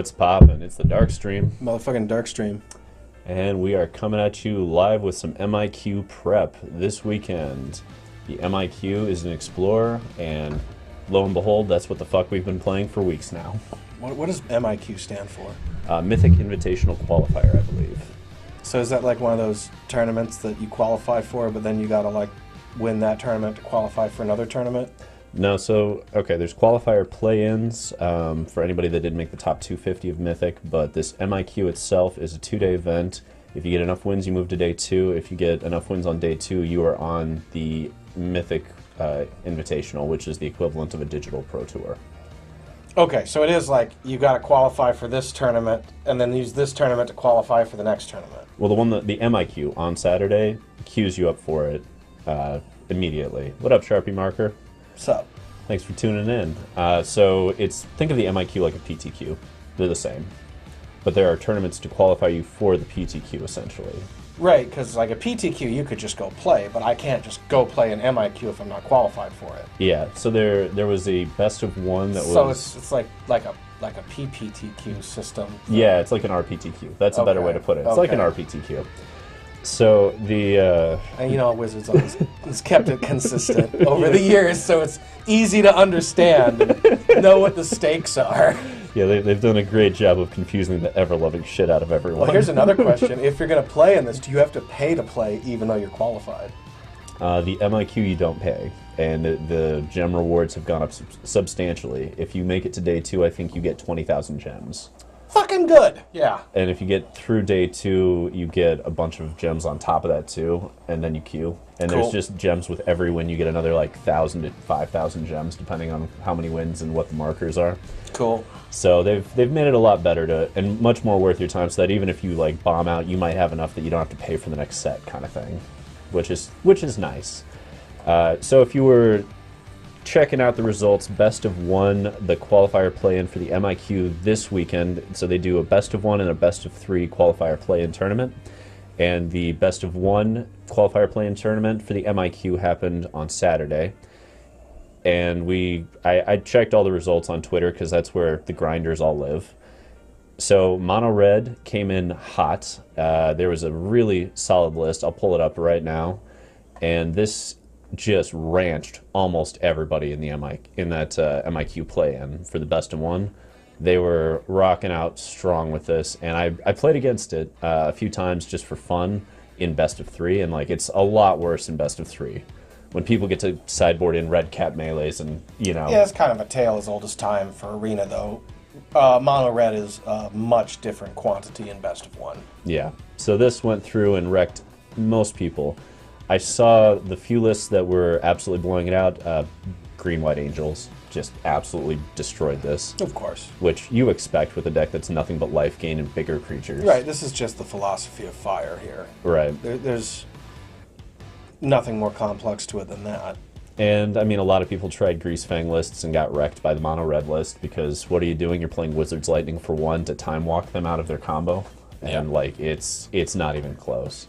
What's poppin'? It's the DarkStream, Motherfucking DarkStream. and we are coming at you live with some MIQ prep this weekend. The MIQ is an Explorer, and lo and behold, that's what the fuck we've been playing for weeks now. What does MIQ stand for? Mythic Invitational Qualifier, I believe. So is that like one of those tournaments that you qualify for, but then you gotta like win that tournament to qualify for another tournament? No, so, okay, there's qualifier play-ins for anybody that didn't make the top 250 of Mythic, but this MIQ itself is a 2-day event. If you get enough wins, you move to day 2. If you get enough wins on day 2, you are on the Mythic Invitational, which is the equivalent of a digital Pro Tour. Okay, so it is like you gotta qualify for this tournament and then use this tournament to qualify for the next tournament. Well, the MIQ on Saturday queues you up for it immediately. What up, Sharpie Marker? Sup? Thanks for tuning in. So think of the MIQ like a PTQ. They're the same. But there are tournaments to qualify you for the PTQ, essentially. Right, because like a PTQ you could just go play, but I can't just go play an MIQ if I'm not qualified for it. Yeah, so there was a best of one that was... So it's like a PPTQ system. Yeah, it's like an RPTQ. That's a better way to put it. It's like an RPTQ. So and you know, Wizards always has kept it consistent over the years, so it's easy to understand and know what the stakes are. Yeah, they've done a great job of confusing the ever-loving shit out of everyone. Well, here's another question. If you're going to play in this, do you have to pay to play even though you're qualified? The MIQ you don't pay, and the gem rewards have gone up substantially. If you make it to day 2, I think you get 20,000 gems. Fucking good, yeah. And if you get through day 2, you get a bunch of gems on top of that too, and then you queue. And Cool. there's just gems with every win. You get another like 1,000 to 5,000 gems, depending on how many wins and what the markers are. Cool. So they've made it a lot better and much more worth your time. So that even if you like bomb out, you might have enough that you don't have to pay for the next set, kind of thing, which is nice. So if you were checking out the results, best of 1, the qualifier play-in for the MIQ this weekend. So they do a best of 1 and a best of 3 qualifier play-in tournament. And the best of 1 qualifier play-in tournament for the MIQ happened on Saturday. And I checked all the results on Twitter because that's where the grinders all live. So Mono Red came in hot. There was a really solid list. I'll pull it up right now. And this just ranched almost everybody in the MIQ play-in for the best of 1. They were rocking out strong with this, and I played against it a few times just for fun in best of 3, and like it's a lot worse in best of 3 when people get to sideboard in red cap melees, and you know. Yeah, it's kind of a tale as old as time for Arena, though. Mono Red is a much different quantity in best of 1. Yeah, so this went through and wrecked most people. I saw the few lists that were absolutely blowing it out. Green White Angels just absolutely destroyed this. Of course. Which you expect with a deck that's nothing but life gain and bigger creatures. Right, this is just the philosophy of fire here. Right. There's nothing more complex to it than that. And, I mean, a lot of people tried Grease Fang lists and got wrecked by the Mono Red list because what are you doing? You're playing Wizard's Lightning for 1 to time walk them out of their combo. And, like, it's not even close.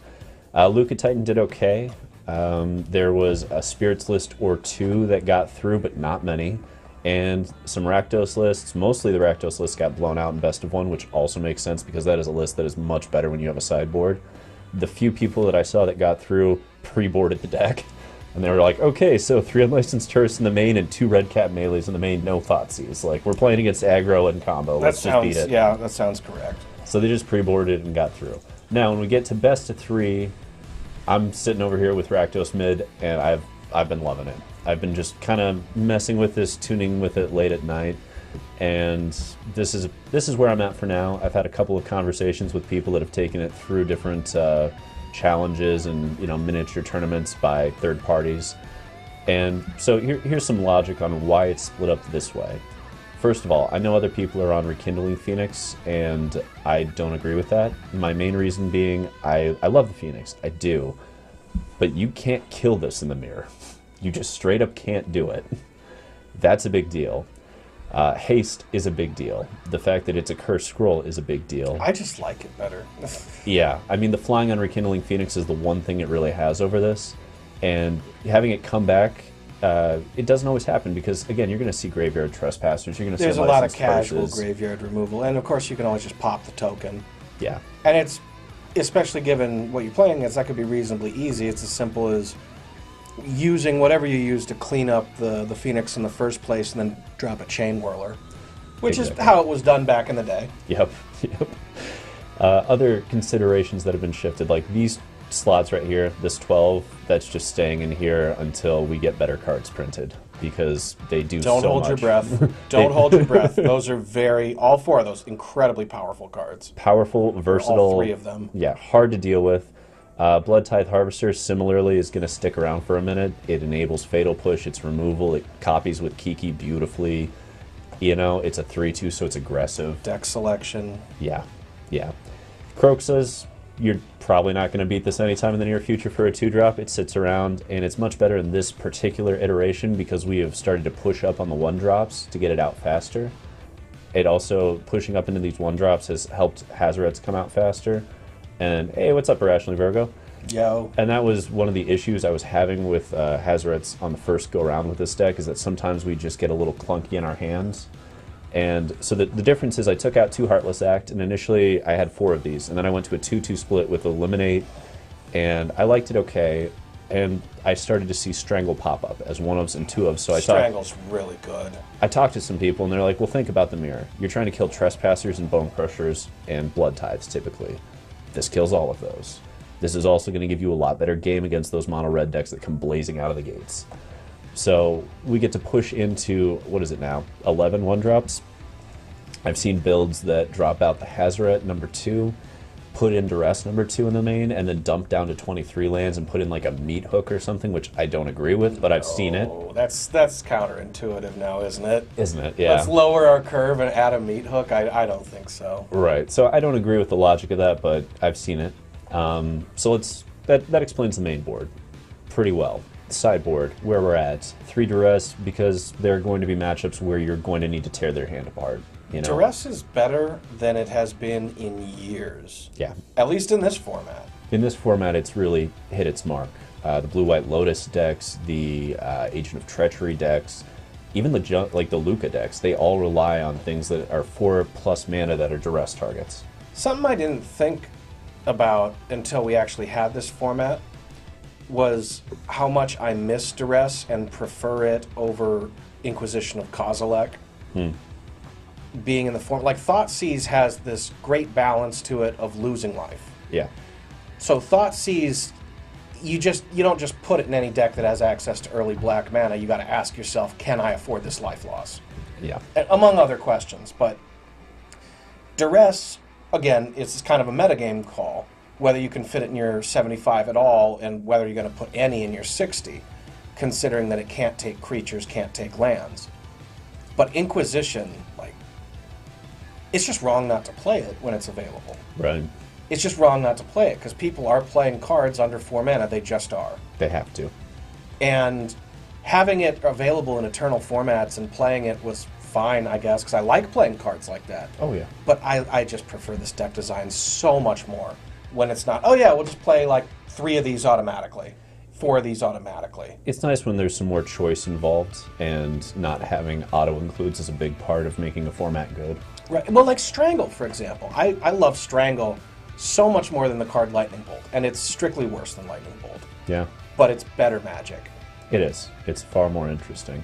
Luca Titan did okay. There was a Spirits list or 2 that got through, but not many. And some Rakdos lists. Mostly the Rakdos list got blown out in best of 1, which also makes sense because that is a list that is much better when you have a sideboard. The few people that I saw that got through pre-boarded the deck. And they were like, okay, so 3 unlicensed tourists in the main and 2 red cap melees in the main, no Thoughtseize. Like, we're playing against aggro and combo. Let's just beat it. Yeah, that sounds correct. So they just pre-boarded and got through. Now, when we get to best of 3, I'm sitting over here with Rakdos Mid, and I've been loving it. I've been just kind of messing with this, tuning with it late at night, and this is where I'm at for now. I've had a couple of conversations with people that have taken it through different challenges and miniature tournaments by third parties, and so here's some logic on why it's split up this way. First of all, I know other people are on Rekindling Phoenix, and I don't agree with that. My main reason being, I love the Phoenix, I do, but you can't kill this in the mirror. You just straight up can't do it. That's a big deal. Haste is a big deal. The fact that it's a cursed scroll is a big deal. I just like it better. Yeah, I mean, the flying on Rekindling Phoenix is the one thing it really has over this, and having it come back it doesn't always happen because, again, you're going to see graveyard trespassers. You're going to see There's a lot of licensed casual curses. graveyard removal, and of course you can always just pop the token. Yeah. And it's, especially given what you're playing is, that could be reasonably easy. It's as simple as using whatever you use to clean up the Phoenix in the first place and then drop a Chain Whirler, which is how it was done back in the day. Yep. Other considerations that have been shifted, like these slots right here, this 12, that's just staying in here until we get better cards printed, because they do so much. Don't hold your breath. Don't hold your breath. Those are all four of those, incredibly powerful cards. Powerful, versatile. All three of them. Yeah, hard to deal with. Blood Tithe Harvester, similarly, is going to stick around for a minute. It enables Fatal Push, its removal, it copies with Kiki beautifully. You know, it's a 3-2, so it's aggressive. Deck selection. Yeah. Croxus, you're probably not going to beat this anytime in the near future for a 2-drop. It sits around, and it's much better in this particular iteration because we have started to push up on the 1-drops to get it out faster. It also, pushing up into these 1-drops has helped Hazarets come out faster. And, hey, what's up, Irrationally Virgo? Yo. And that was one of the issues I was having with Hazarets on the first go-around with this deck, is that sometimes we just get a little clunky in our hands. And so the difference is I took out 2 Heartless Act, and initially I had 4 of these, and then I went to a 2-2 split with Eliminate, and I liked it okay, and I started to see Strangle pop up as 1-ofs and 2-ofs, so Strangle's really good. I talked to some people, and they're like, well, think about the mirror. You're trying to kill Trespassers and Bone Crushers and Blood Tithes, typically. This kills all of those. This is also going to give you a lot better game against those mono-red decks that come blazing out of the gates. So we get to push into, what is it now, 11 1-drops? I've seen builds that drop out the Hazaret #2, put in Duress #2 in the main, and then dump down to 23 lands and put in like a meat hook or something, which I don't agree with, but I've seen it. That's counterintuitive now, isn't it? Isn't it? Yeah. Let's lower our curve and add a meat hook. I don't think so. Right. So I don't agree with the logic of that, but I've seen it. So that explains the main board pretty well. Sideboard, where we're at, 3 Duress, because there are going to be matchups where you're going to need to tear their hand apart. You know? Duress is better than it has been in years. Yeah. At least in this format. In this format, it's really hit its mark. The Blue-White Lotus decks, the Agent of Treachery decks, even the Luca decks, they all rely on things that are 4+ mana that are Duress targets. Something I didn't think about until we actually had this format was how much I miss Duress and prefer it over Inquisition of Kozilek. Being in the form, like Thoughtseize has this great balance to it of losing life. Yeah. So Thoughtseize, you don't just put it in any deck that has access to early black mana. You got to ask yourself, can I afford this life loss? Yeah. And among other questions, but Duress, again, it's kind of a metagame call, whether you can fit it in your 75 at all and whether you're going to put any in your 60, considering that it can't take creatures, can't take lands. But Inquisition, like, it's just wrong not to play it when it's available. Right. It's just wrong not to play it because people are playing cards under 4 mana. They just are. They have to. And having it available in Eternal formats and playing it was fine, I guess, because I like playing cards like that. Oh, yeah. But I just prefer this deck design so much more when it's not, oh yeah, we'll just play like 3 of these automatically, 4 of these automatically. It's nice when there's some more choice involved and not having auto-includes is a big part of making a format good. Right. Well, like Strangle, for example. I love Strangle so much more than the card Lightning Bolt, and it's strictly worse than Lightning Bolt. Yeah. But it's better Magic. It is. It's far more interesting.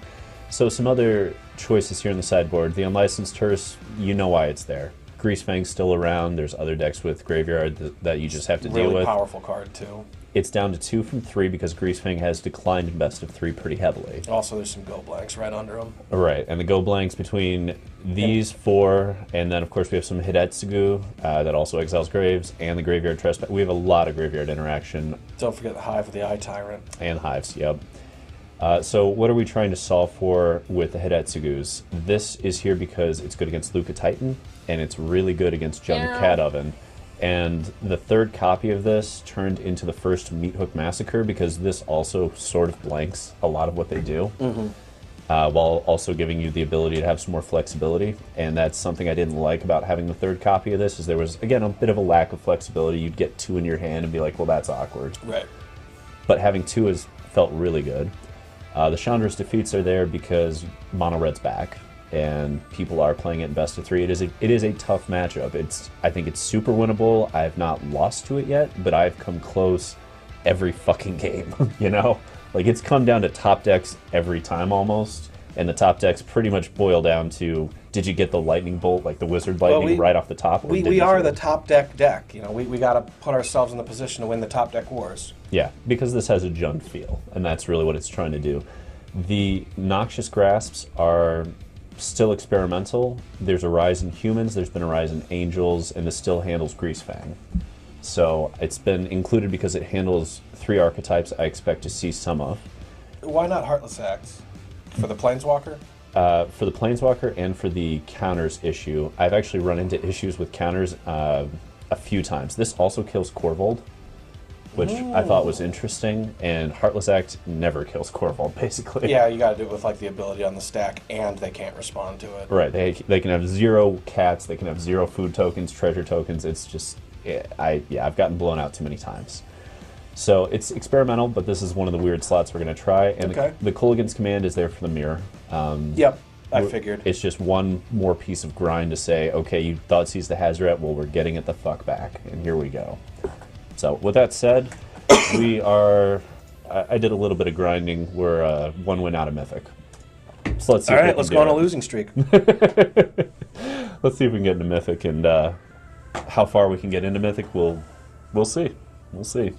So some other choices here in the sideboard. The Unlicensed Hearse, you know why it's there. Greasefang's still around. There's other decks with Graveyard that you just have to deal with. Really powerful card, too. It's down to 2 from 3 because Greasefang has declined in best of 3 pretty heavily. Also, there's some go blanks right under them. Right, and the go blanks between these 4, and then of course we have some Hidetsugu that also exiles Graves, and the Graveyard Trespass. We have a lot of Graveyard interaction. Don't forget the Hive of the Eye Tyrant. And Hives, yep. So what are we trying to solve for with the Hidetsugus? This is here because it's good against Luca Titan, and it's really good against Jund Cat Oven. And the 3rd copy of this turned into the first Meat Hook Massacre because this also sort of blanks a lot of what they do, while also giving you the ability to have some more flexibility. And that's something I didn't like about having the 3rd copy of this, is there was, again, a bit of a lack of flexibility. You'd get 2 in your hand and be like, well, that's awkward. Right. But having 2 felt really good. The Chandra's defeats are there because mono red's back, and people are playing it in best of 3. It is a tough matchup. I think it's super winnable. I have not lost to it yet, but I've come close every fucking game. You know, like it's come down to top decks every time almost, and the top decks pretty much boil down to, did you get the lightning bolt, like the wizard lightning, right off the top? We are the top deck. You know, we got to put ourselves in the position to win the top deck wars. Yeah, because this has a Jund feel, and that's really what it's trying to do. The Noxious Grasps are still experimental. There's a rise in humans, there's been a rise in angels, and this still handles Greasefang. So it's been included because it handles 3 archetypes I expect to see some of. Why not Heartless Axe? For the Planeswalker? For the Planeswalker and for the counters issue. I've actually run into issues with counters a few times. This also kills Korvold, which I thought was interesting, and Heartless Act never kills Korvold, basically. Yeah, you got to do it with like the ability on the stack, and they can't respond to it. Right, they can have 0 cats, they can have 0 food tokens, treasure tokens. It's just, I've gotten blown out too many times. So it's experimental, but this is one of the weird slots we're going to try. And the Kulligan's command is there for the mirror. Yep, I figured. It's just one more piece of grind to say, okay, you Thoughtseize the Hazoret, well, we're getting it the fuck back, and here we go. So with that said, we are. I did a little bit of grinding. We're 1 win out of Mythic. So let's see. All right, let's go on a losing streak. Let's see if we can get into Mythic, and how far we can get into Mythic. We'll see. We'll see.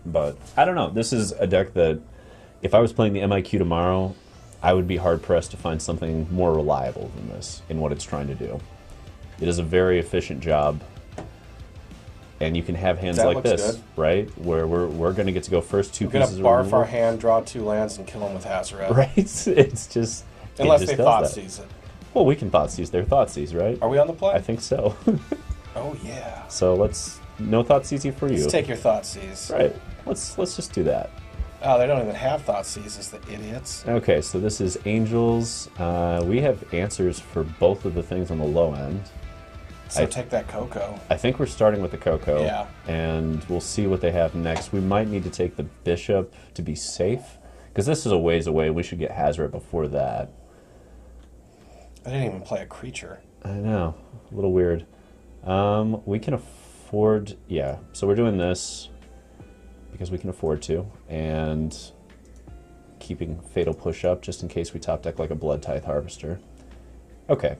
But I don't know. This is a deck that, if I was playing the MIQ tomorrow, I would be hard pressed to find something more reliable than this in what it's trying to do. It is a very efficient job. And you can have hands like this, right? Where we're going to get to go first 2 pieces of removal. We're going to barf our hand, draw 2 lands, and kill them with Hazoret. Right? It's just... Unless they Thoughtseize it. Well, we can Thoughtseize their Thoughtseize, right? Are we on the play? I think so. Oh, yeah. So let's... No Thoughtseize for you. Let's take your Thoughtseize. Right. Let's just do that. Oh, they don't even have Thoughtseizes, the idiots. Okay, so this is Angels. We have answers for both of the things on the low end. So take that Coco. I think we're starting with the Coco. Yeah. And we'll see what they have next. We might need to take the Bishop to be safe, because this is a ways away. We should get Hazoret before that. I didn't even play a creature. I know. A little weird. We can afford... Yeah, so we're doing this because we can afford to, and keeping Fatal Push up just in case we top deck like a Blood Tithe Harvester. Okay.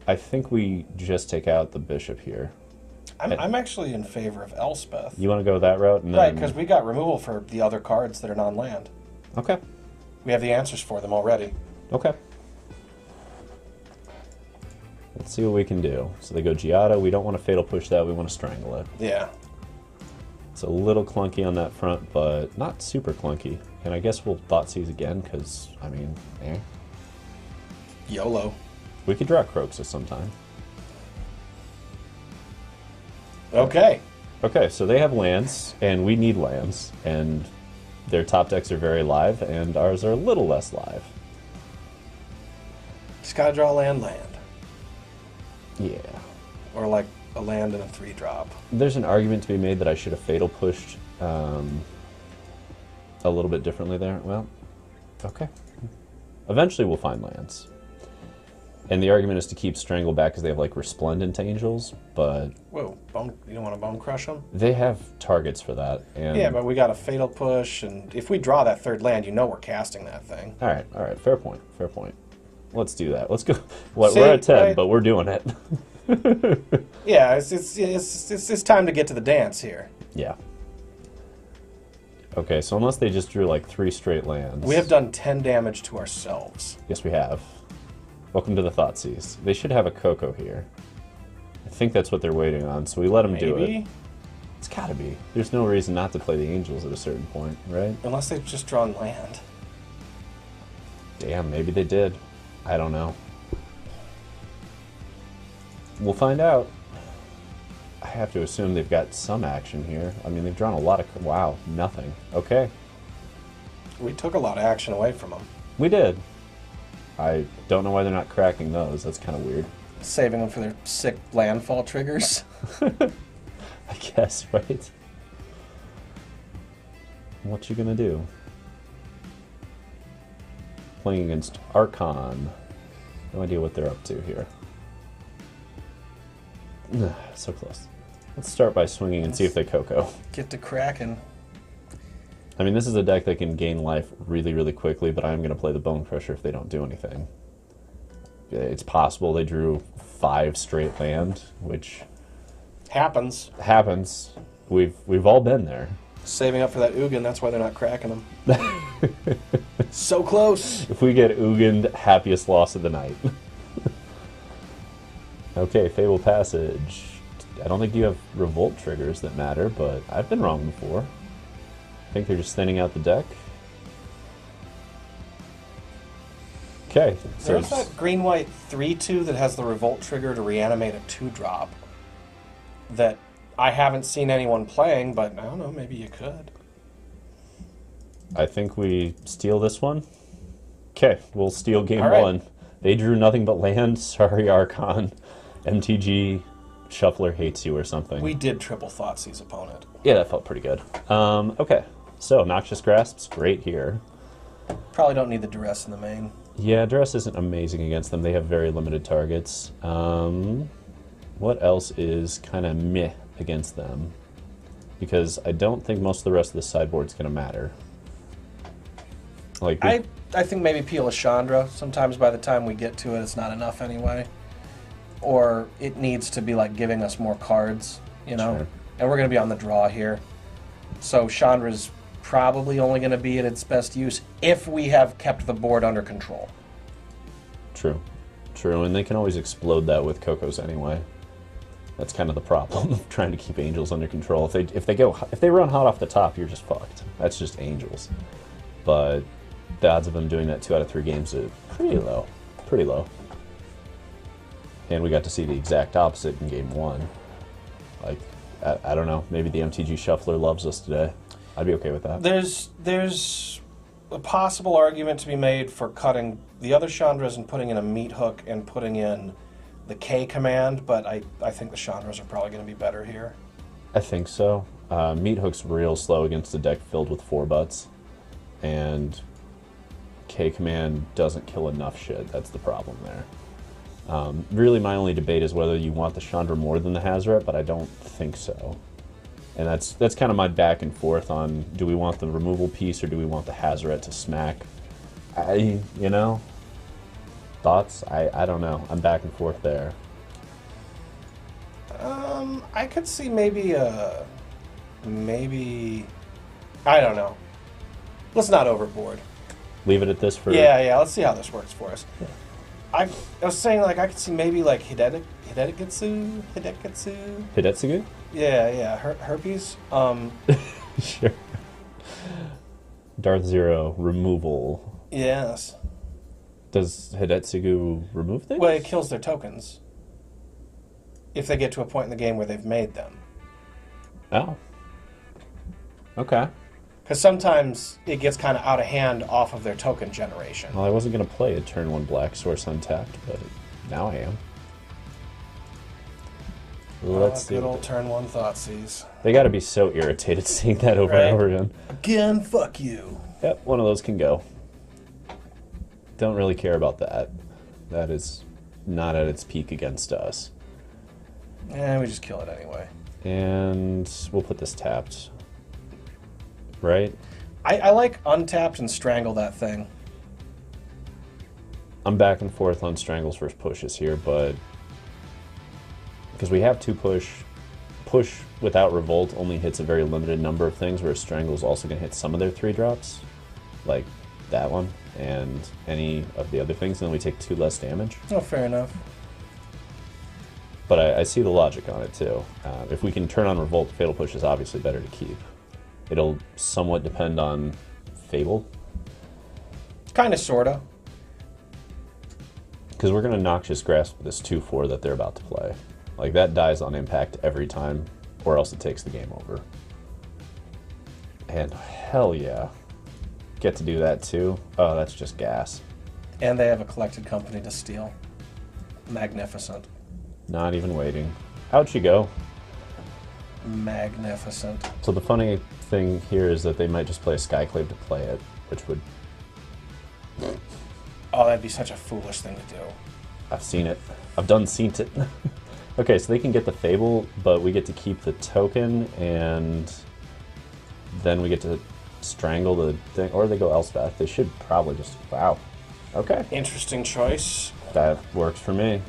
I think we just take out the Bishop here. I'm actually in favor of Elspeth. You want to go that route? And right, because we got removal for the other cards that are non-land. Okay. We have the answers for them already. Okay. Let's see what we can do. So they go Giada. We don't want to Fatal Push that. We want to Strangle it. Yeah. It's a little clunky on that front, but not super clunky. And I guess we'll Thoughtseize again, because, I mean, YOLO. We could draw Croxus sometime. Okay. Okay, so they have lands, and we need lands, and their top decks are very live, and ours are a little less live. Just gotta draw land. Yeah. Or like a land and a 3-drop. There's an argument to be made that I should have Fatal Pushed a little bit differently there. Well, okay. Eventually we'll find lands. And the argument is to keep Strangle back because they have like Resplendent Angels, but... Whoa, you don't want to Bone Crush them? They have targets for that. And yeah, but we got a Fatal Push, and if we draw that 3rd land, you know we're casting that thing. Alright, fair point. Let's do that. Let's go. We're at 10, right? But we're doing it. Yeah, it's time to get to the dance here. Yeah. Okay, so unless they just drew like 3 straight lands... We have done 10 damage to ourselves. Yes, we have. Welcome to the Thoughtseize. They should have a Coco here. I think that's what they're waiting on, so we let them do it. It's gotta be. There's no reason not to play the Angels at a certain point, right? Unless they've just drawn land. Damn, maybe they did. I don't know. We'll find out. I have to assume they've got some action here. I mean, they've drawn a lot of... Wow, nothing. Okay. We took a lot of action away from them. We did. I don't know why they're not cracking those. That's kind of weird. Saving them for their sick landfall triggers. I guess, right? What you gonna do? playing against Archon. No idea what they're up to here. So close. Let's start by swinging and see if they Coco. Get to cracking. I mean, this is a deck that can gain life really, really quickly, but I'm going to play the Bone Crusher if they don't do anything. It's possible they drew 5 straight land, which happens. We've all been there. Saving up for that Ugin, that's why they're not cracking them. So close. If we get Ugin'd, happiest loss of the night. Okay, Fable Passage. I don't think you have Revolt triggers that matter, but I've been wrong before. I think they're just thinning out the deck. Okay. So there's that green-white 3/2 that has the Revolt trigger to reanimate a 2-drop that I haven't seen anyone playing, but I don't know, maybe you could. I think we steal this one. Okay, we'll steal game right. 1. They drew nothing but land. Sorry, Archon. MTG Shuffler hates you or something. We did triple Thoughtseize opponent. Yeah, that felt pretty good. Okay, so Noxious Grasps, great here. Probably don't need the Duress in the main. Yeah, Duress isn't amazing against them. They have very limited targets. What else is kind of meh against them? Because I don't think most of the rest of the sideboard's going to matter. Like I think maybe Peel Chandra. Sometimes by the time we get to it, it's not enough anyway. Or it needs to be like giving us more cards, you know? Sure. And we're going to be on the draw here. So Chandra's probably only going to be at its best use if we have kept the board under control. True. True, and they can always explode that with Cocos anyway. That's kind of the problem of trying to keep Angels under control. If they run hot off the top, you're just fucked. That's just Angels. But the odds of them doing that 2 out of 3 games are pretty low. Pretty low. And we got to see the exact opposite in game 1. Like, I don't know, maybe the MTG Shuffler loves us today. I'd be okay with that. There's a possible argument to be made for cutting the other Chandras and putting in a Meat Hook and putting in the K command, but I think the Chandras are probably going to be better here. I think so. Meat Hook's real slow against a deck filled with 4-butts, and K command doesn't kill enough shit. That's the problem there. Really, my only debate is whether you want the Chandra more than the Hazoret, but I don't think so. And that's kind of my back and forth on, do we want the removal piece or do we want the Hazoret to smack? You know? Thoughts? I don't know. I'm back and forth there. I could see maybe I don't know. Let's not overboard. Leave it at this for... Yeah, let's see how this works for us. Yeah. I was saying, like, I could see maybe, like, Hidetsugu? Yeah, herpes. Sure. Darth Zero, removal. Yes. Does Hidetsugu remove things? Well, it kills their tokens. If they get to a point in the game where they've made them. Oh. Okay. Because sometimes it gets kind of out of hand off of their token generation. Well, I wasn't going to play a turn 1 Black Source untapped, but now I am. Let's see. Good old turn 1 Thoughtseize. They got to be so irritated seeing that over and over again. Again, fuck you. Yep, one of those can go. Don't really care about that. That is not at its peak against us. Yeah, we just kill it anyway. And we'll put this tapped. Right? I like untapped and strangle that thing. I'm back and forth on Strangle's first pushes here, but because we have 2 push without Revolt only hits a very limited number of things, whereas Strangle's also going to hit some of their 3-drops, like that one, and any of the other things, and then we take 2 less damage. Oh, fair enough. But I see the logic on it, too. If we can turn on Revolt, Fatal Push is obviously better to keep. It'll somewhat depend on Fable. Kind of, sort of. Because we're going to Noxious Grasp with this 2/4 that they're about to play. Like, that dies on impact every time, or else it takes the game over. And hell yeah. Get to do that, too. Oh, that's just gas. And they have a collected company to steal. Magnificent. Not even waiting. How'd she go? Magnificent. So the funny thing here is that they might just play a Skyclave to play it, which would... Oh, that'd be such a foolish thing to do. I've seen it. I've done seen it. Okay, so they can get the Fable, but we get to keep the token, and then we get to strangle the thing, or they go Elspeth. They should probably just... Wow. Okay. Interesting choice. That works for me.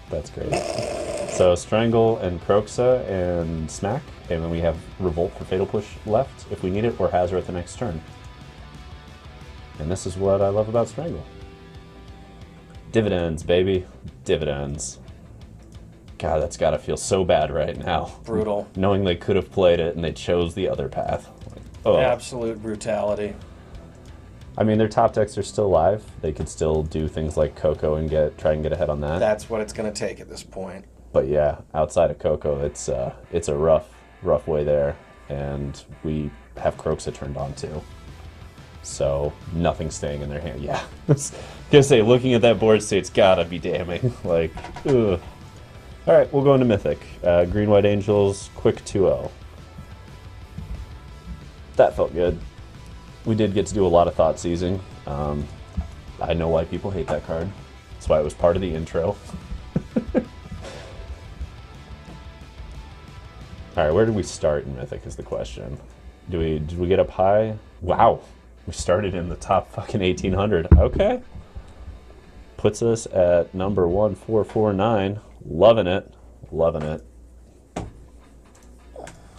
That's great. So Strangle and Croxa and Smack, and then we have Revolt for Fatal Push left if we need it, or Hazard at the next turn. And this is what I love about Strangle. Dividends, baby. Dividends. God, that's gotta feel so bad right now. Brutal. Knowing they could have played it and they chose the other path. Oh. Absolute brutality. I mean, their top decks are still alive. They could still do things like Coco and try and get ahead on that. That's what it's going to take at this point. But yeah, outside of Coco, it's a rough way there, and we have Croxa turned on too. So nothing's staying in their hand. Yeah, I was gonna say, looking at that board state's gotta be damning. Like, ugh. All right, we'll go into Mythic. Green White Angels, quick 2-0. That felt good. We did get to do a lot of Thoughtseizing. I know why people hate that card. That's why it was part of the intro. Alright, where did we start in Mythic is the question. Did we get up high? Wow. We started in the top fucking 1800. Okay. Puts us at number 1449. Loving it. Loving it.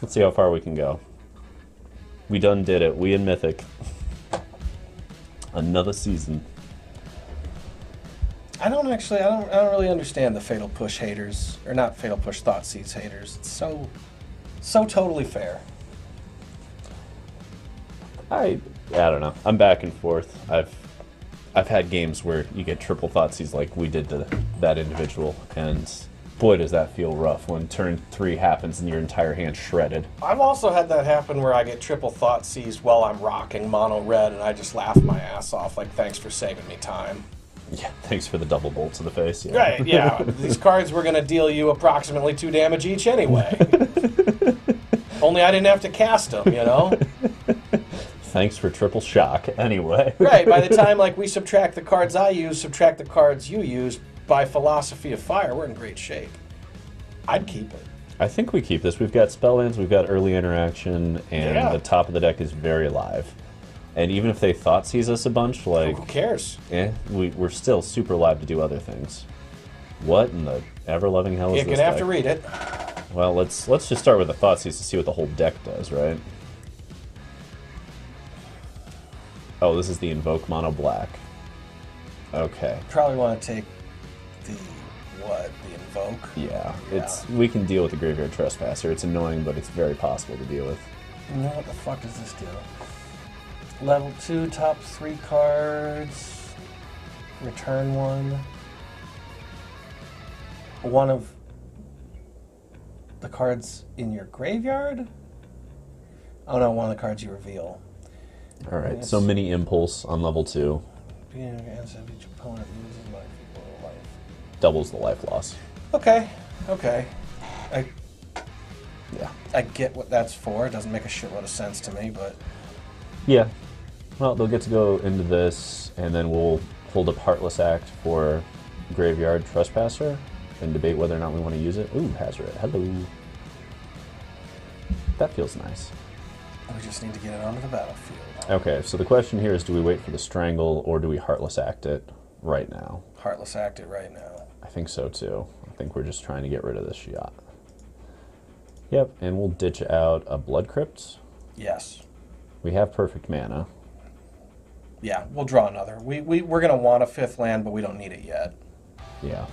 Let's see how far we can go. We done did it. We in Mythic. Another season. I don't really understand the Fatal Push haters, or not Fatal Push Thoughtseize haters. It's so totally fair. I don't know. I'm back and forth. I've had games where you get triple Thoughtseize like we did to that individual, and boy does that feel rough when turn 3 happens and your entire hand's shredded. I've also had that happen where I get triple Thoughtseize while I'm rocking mono red, and I just laugh my ass off like, thanks for saving me time. Yeah, thanks for the double bolt to the face. Yeah. Right, yeah. These cards were going to deal you approximately 2 damage each anyway. Only I didn't have to cast them, you know? Thanks for triple shock, anyway. Right, by the time like we subtract the cards I use, subtract the cards you use, by philosophy of fire, we're in great shape. I'd keep it. I think we keep this. We've got spell lands, we've got early interaction, and the top of the deck is very live. And even if they Thoughtseize us a bunch, like... Who cares? We're still super live to do other things. What in the ever-loving hell is You're this gonna have deck? to read it. Well, let's just start with the Thoughtseize to see what the whole deck does, right? Oh, this is the Invoke Mono Black. Okay. Probably want to take the Invoke? Yeah. We can deal with the Graveyard Trespasser. It's annoying, but it's very possible to deal with. You know what the fuck does this do? Level 2, top 3 cards. Return 1. One of the cards in your graveyard? Oh no, one of the cards you reveal. Alright, so mini Impulse on level 2. Beginning of your answer, each opponent loses life equal to life. Doubles the life loss. Okay. Yeah. I get what that's for. It doesn't make a shitload of sense to me, but... Yeah. Well, they'll get to go into this, and then we'll hold up Heartless Act for Graveyard Trespasser, and debate whether or not we want to use it. Ooh, Hazard. Hello. That feels nice. We just need to get it onto the battlefield. Okay, so the question here is, do we wait for the Strangle, or do we Heartless Act it right now? Heartless Act it right now. I think so, too. I think we're just trying to get rid of this shot. Yep, and we'll ditch out a Blood Crypt. Yes. We have perfect mana. Yeah, we'll draw another. We're going to want a 5th land, but we don't need it yet. Yeah.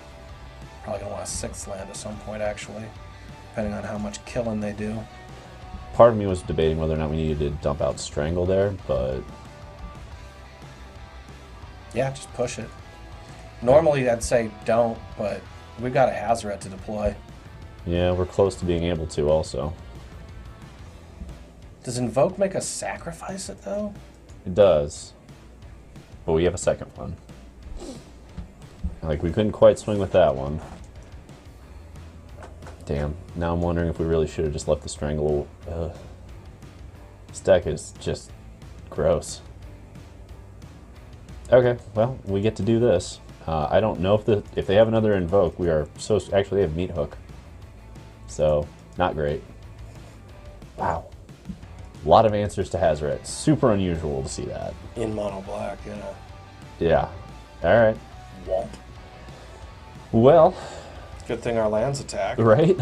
Probably going to want a 6th land at some point, actually, depending on how much killing they do. Part of me was debating whether or not we needed to dump out Strangle there, but... Yeah, just push it. Normally, I'd say don't, but we've got a Hazoret to deploy. Yeah, we're close to being able to also. Does Invoke make us sacrifice it, though? It does. But we have a second one. Like, we couldn't quite swing with that one. Damn. Now I'm wondering if we really should have just left the Strangle. This deck is just gross. Okay, well, we get to do this. I don't know if they have another invoke. We are so actually they have meat hook, so not great. Wow, a lot of answers to Hazoret. Super unusual to see that In mono black, yeah. Yeah. All right. Womp. Well, Good thing our lands attack. right?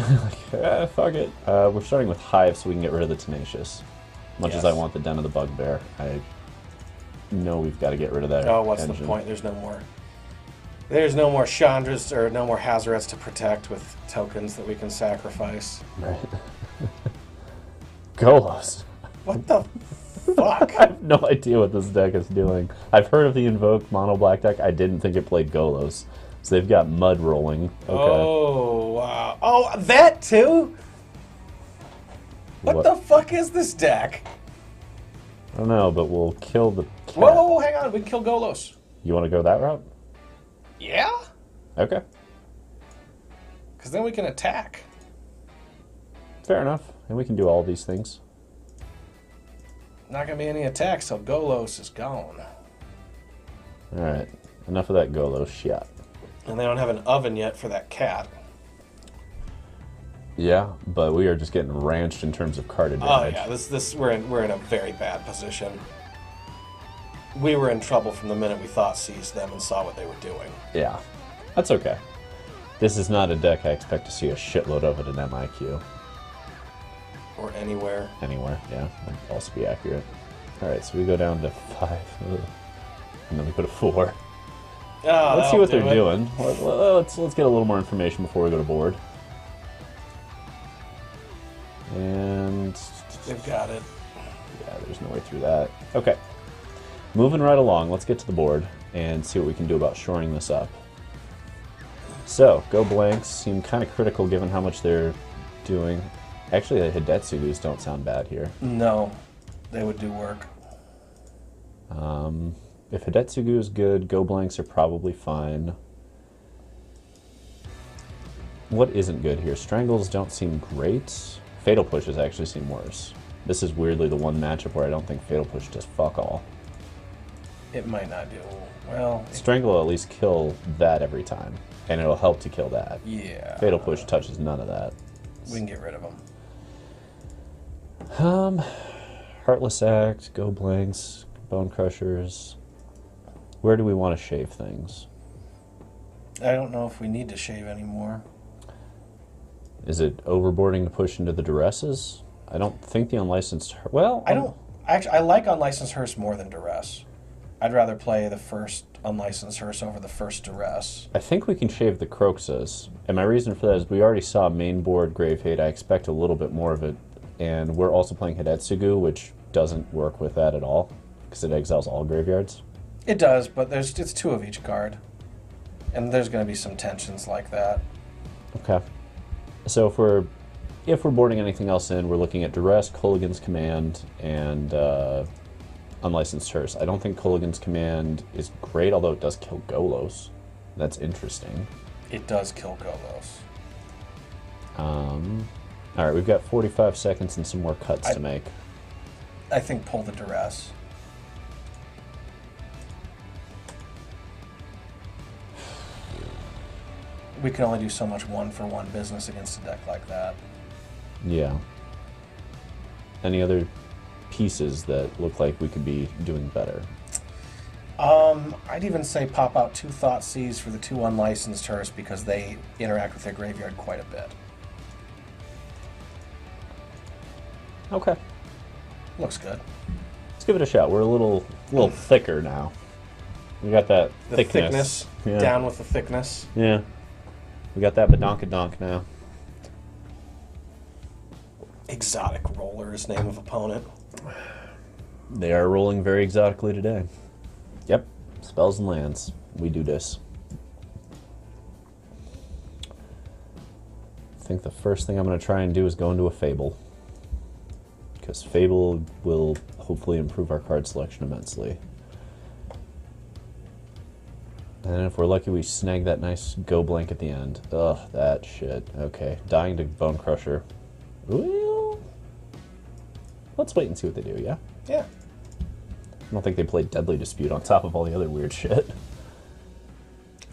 Fuck it. We're starting with Hive so we can get rid of the Tenacious. Much as I want the Den of the Bugbear, I know we've got to get rid of that. Oh, what's the point? There's no more. There's no more Chandras or no more Hazarets to protect with tokens that we can sacrifice. Right. Golos. What the fuck? I have no idea what this deck is doing. I've heard of the Invoke mono black deck. I didn't think it played Golos. So they've got Mud rolling. Okay. Oh, wow. Oh, that too? What the fuck is this deck? I don't know, but we'll kill the cat. Whoa, hang on. We can kill Golos. You want to go that route? Yeah? Okay. Because then we can attack. Fair enough. And we can do all these things. Not going to be any attacks till Golos is gone. Alright. Enough of that Golos shit. And they don't have an oven yet for that cat. Yeah, but we are just getting ranched in terms of card advantage. Oh yeah, we're in a very bad position. We were in trouble from the minute we Thoughtseized them and saw what they were doing. Yeah, that's okay. This is not a deck I expect to see a shitload of at an MIQ. Or anywhere. Anywhere, yeah, that'd also be accurate. Alright, so we go down to 5. Ugh. And then we put a 4. Oh, let's see what they're doing. Let's get a little more information before we go to board. And they've got it. Yeah, there's no way through that. Okay. Moving right along, let's get to the board and see what we can do about shoring this up. So, go blanks seem kind of critical given how much they're doing. Actually, the Hidetsugus don't sound bad here. No, they would do work. If Hidetsugu is good, go blanks are probably fine. What isn't good here? Strangles don't seem great. Fatal Pushes actually seem worse. This is weirdly the one matchup where I don't think Fatal Push does fuck all. It might not do well. Strangle will at least kill that every time, and it'll help to kill that. Yeah. Fatal Push touches none of that. We can get rid of them. Heartless Act, Go Blanks, Bone Crushers. Where do we want to shave things? I don't know if we need to shave anymore. Is it overboarding to push into the Duresses? I don't think the Unlicensed... Well... I don't... Actually, I like Unlicensed Hearse more than Duress. I'd rather play the first Unlicensed Hearse over the first Duress. I think we can shave the Croxus. And my reason for that is we already saw main board Grave Hate. I expect a little bit more of it. And we're also playing Hidetsugu, which doesn't work with that at all, because it exiles all graveyards. It does, but it's 2 of each card. And there's going to be some tensions like that. Okay. So if we're boarding anything else in, we're looking at Duress, Culligan's Command, and Unlicensed Hearse. I don't think Culligan's Command is great, although it does kill Golos. That's interesting. It does kill Golos. Alright, we've got 45 seconds and some more cuts to make. I think pull the Duress. We can only do so much one-for-one business against a deck like that. Yeah. Any other pieces that look like we could be doing better? I'd even say pop out 2 Thoughtseize for the 2 Unlicensed Hearse because they interact with their graveyard quite a bit. Okay. Looks good. Let's give it a shot. We're a little thicker now. We got that The thickness. Yeah. Down with the thickness. Yeah. We got that badonkadonk now. Exotic Roller is name of opponent. They are rolling very exotically today. Yep. Spells and lands. We do this. I think the first thing I'm going to try and do is go into a Fable. Because Fable will hopefully improve our card selection immensely. And if we're lucky, we snag that nice Go Blank at the end. Ugh, that shit. Okay, dying to Bone Crusher. Well, let's wait and see what they do, yeah? Yeah. I don't think they played Deadly Dispute on top of all the other weird shit.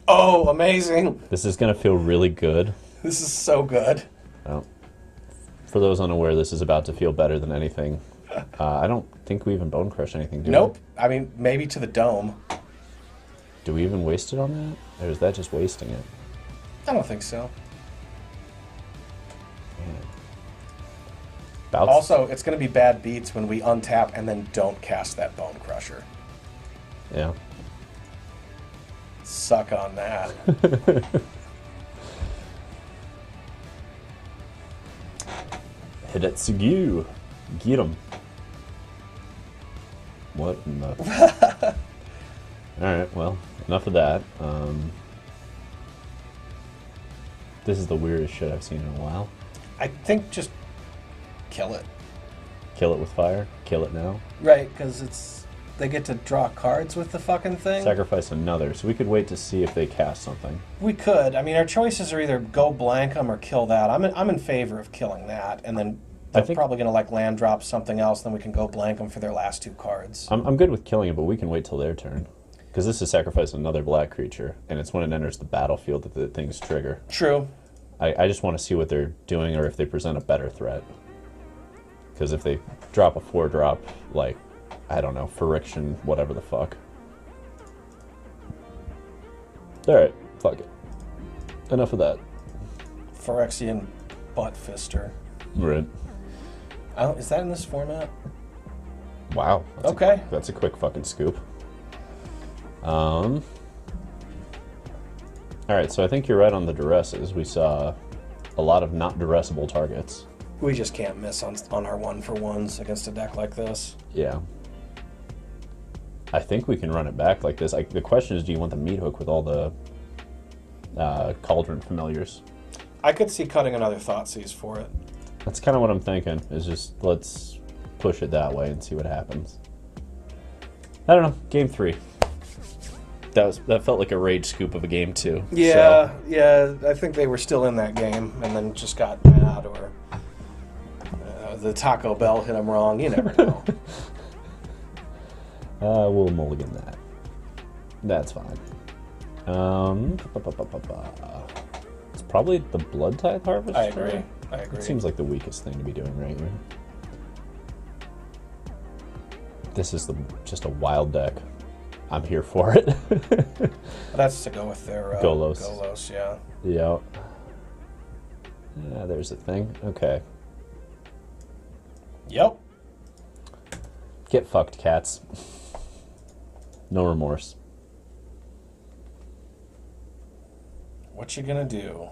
Oh, amazing! This is going to feel really good. This is so good. Well, for those unaware, this is about to feel better than anything. I don't think we even bone crush anything, do Nope. we? I mean, maybe to the dome. Do we even waste it on that? Or is that just wasting it? I don't think so. Bouts? Also, it's going to be bad beats when we untap and then don't cast that Bone Crusher. Yeah. Suck on that. Hidetsugu. Get him. What in the... Alright, well, enough of that. This is the weirdest shit I've seen in a while. I think just kill it. Kill it with fire. Kill it now. Right, because they get to draw cards with the fucking thing. Sacrifice another, so we could wait to see if they cast something. We could. I mean, our choices are either go blank them or kill that. I'm in favor of killing that, and then they're probably going to like land drop something else. Then we can go blank them for their last 2 cards. I'm good with killing it, but we can wait till their turn. Because this is sacrifice another black creature, and it's when it enters the battlefield that the things trigger. True. I just want to see what they're doing, or if they present a better threat. Because if they drop a 4-drop, like, I don't know, friction, whatever the fuck. Alright, fuck it. Enough of that. Phyrexian Butt Fister. Right. Is that in this format? Wow. Okay. That's a quick fucking scoop. Alright, so I think you're right on the duresses. We saw a lot of not duressable targets. We just can't miss on our 1-for-1s against a deck like this. Yeah. I think we can run it back like this. The question is, do you want the meat hook with all the Cauldron familiars? I could see cutting another Thoughtseize for it. That's kind of what I'm thinking, is just let's push it that way and see what happens. I don't know. Game 3. That felt like a rage scoop of a game 2. Yeah, so. Yeah. I think they were still in that game and then just got mad, or the Taco Bell hit them wrong. You never know. We'll mulligan that. That's fine. It's probably the Blood Tithe Harvest. I agree. I agree. It seems like the weakest thing to be doing right here. This is just a wild deck. I'm here for it. That's to go with their Golos. Golos, yeah. Yeah. Yeah, there's a thing. Okay. Yep. Get fucked, cats. No remorse. What you gonna do?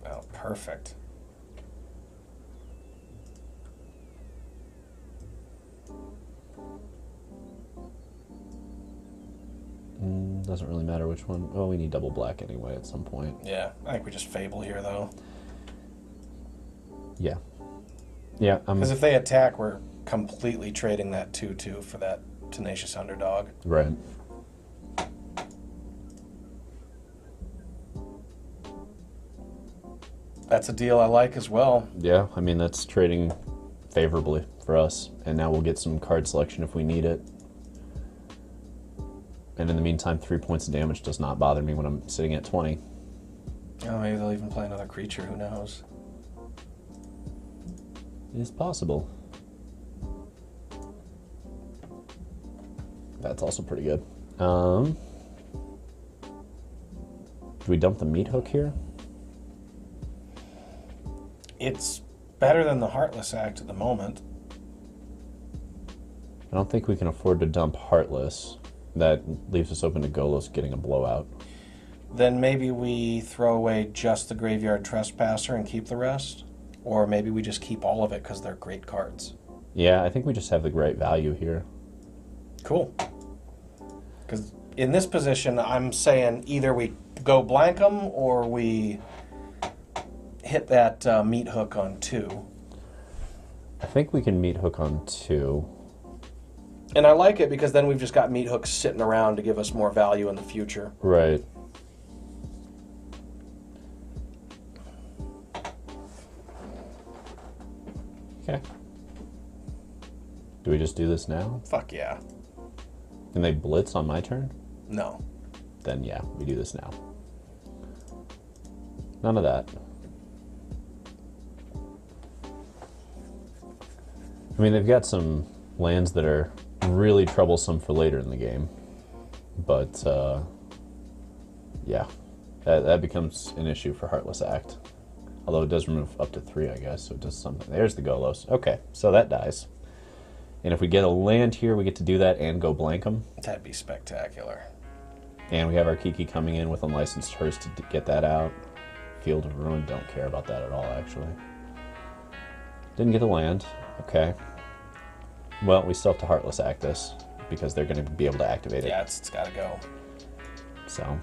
Oh, perfect. Doesn't really matter which one. Oh, we need double black anyway at some point. Yeah, I think we just Fable here, though. Yeah. Yeah. Because if they attack, we're completely trading that 2/2 for that Tenacious Underdog. Right. That's a deal I like as well. Yeah, I mean, that's trading favorably for us. And now we'll get some card selection if we need it. And in the meantime, 3 points of damage does not bother me when I'm sitting at 20. Oh, maybe they'll even play another creature. Who knows? It is possible. That's also pretty good. Do we dump the meat hook here? It's better than the Heartless Act at the moment. I don't think we can afford to dump Heartless. That leaves us open to Golos getting a blowout. Then maybe we throw away just the Graveyard Trespasser and keep the rest? Or maybe we just keep all of it because they're great cards. Yeah, I think we just have the right value here. Cool. Because in this position, I'm saying either we go blank them or we hit that meat hook on 2. I think we can meat hook on 2. And I like it because then we've just got meat hooks sitting around to give us more value in the future. Right. Okay. Do we just do this now? Fuck yeah. Can they blitz on my turn? No. Then yeah, we do this now. None of that. I mean, they've got some lands that are really troublesome for later in the game. But, yeah, that becomes an issue for Heartless Act. Although it does remove up to 3, I guess, so it does something. There's the Golos. Okay, so that dies. And if we get a land here, we get to do that and go blank them. That'd be spectacular. And we have our Kiki coming in with Unlicensed Hearse to get that out. Field of Ruin, don't care about that at all, actually. Didn't get the land. Okay. Well, we still have to Heartless Act this, because they're going to be able to activate it. Yeah, it's got to go. So.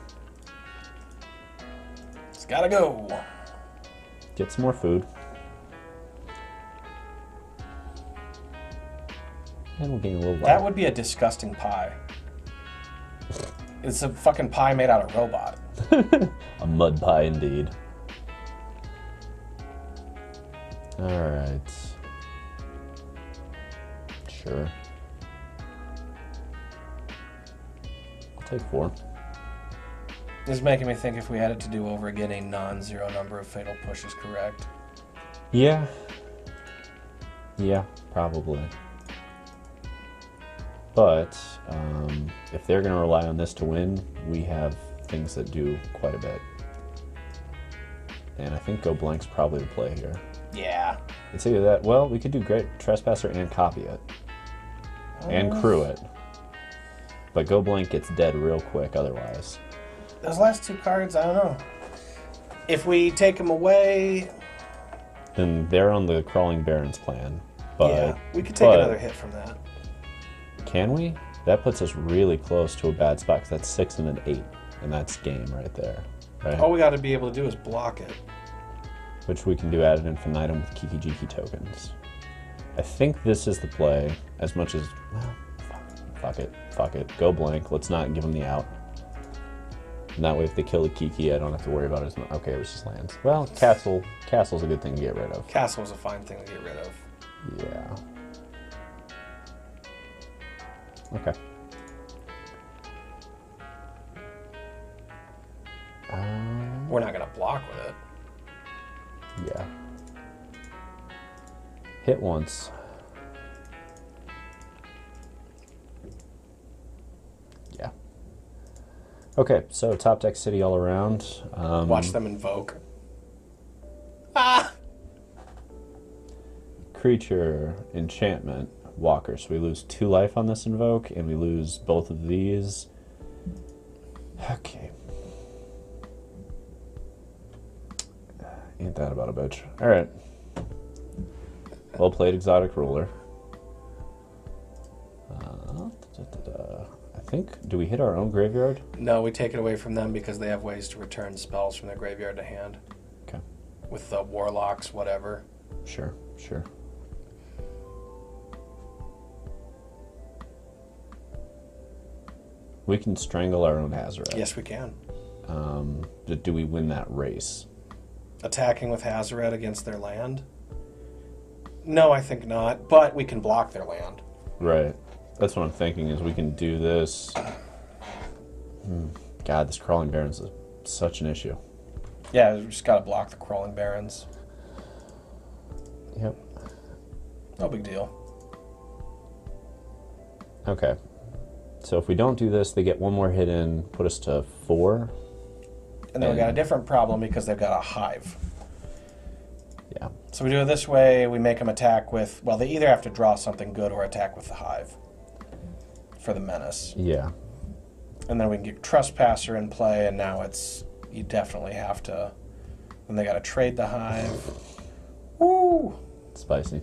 It's got to go. Get some more food. And we'll gain a little life. That would be a disgusting pie. It's a fucking pie made out of robot. A mud pie, indeed. Alright. Sure. I'll take 4. This is making me think if we had it to do over again, a non-zero number of fatal push is correct. Yeah. Yeah, probably. But if they're going to rely on this to win, we have things that do quite a bit. And I think Go Blank's probably the play here. Yeah. It's either that, well, we could do Great Trespasser and copy it. And crew it. But Go Blank gets dead real quick otherwise. Those last 2 cards, I don't know. If we take them away... Then they're on the Crawling Barrens plan. But, yeah, we could take another hit from that. Can we? That puts us really close to a bad spot, because that's 6 and an 8. And that's game right there. Right? All we got to be able to do is block it. Which we can do ad infinitum with Kiki Jiki tokens. I think this is the play, as much as... Well, fuck it. Go blank. Let's not give them the out. And that way, if they kill the Kiki, I don't have to worry about it as much. Okay, it was just lands. Well, Castle's a good thing to get rid of. Castle's a fine thing to get rid of. Yeah. Okay. We're not going to block with it. Yeah. Hit once. Yeah. Okay, so top deck city all around. Watch them invoke. Ah! Creature, enchantment, walker. So we lose 2 life on this invoke, and we lose both of these. Okay. Ain't that about a bitch. Alright. Well played, Exotic Ruler. I think, do we hit our own graveyard? No, we take it away from them because they have ways to return spells from their graveyard to hand. Okay. With the warlocks, whatever. Sure. We can strangle our own Hazoret. Yes, we can. Do we win that race? Attacking with Hazoret against their land? No, I think not. But we can block their land. Right. That's what I'm thinking, is we can do this. God, this Crawling Barrens is such an issue. Yeah, we just got to block the Crawling Barrens. Yep. No big deal. Okay. So if we don't do this, they get 1 more hit in, put us to 4. And then we got a different problem because they've got a hive. Yeah. So we do it this way, we make them attack with... Well, they either have to draw something good or attack with the hive. For the menace. Yeah. And then we can get Trespasser in play, and now it's... You definitely have to... Then they got to trade the hive. Woo! Spicy.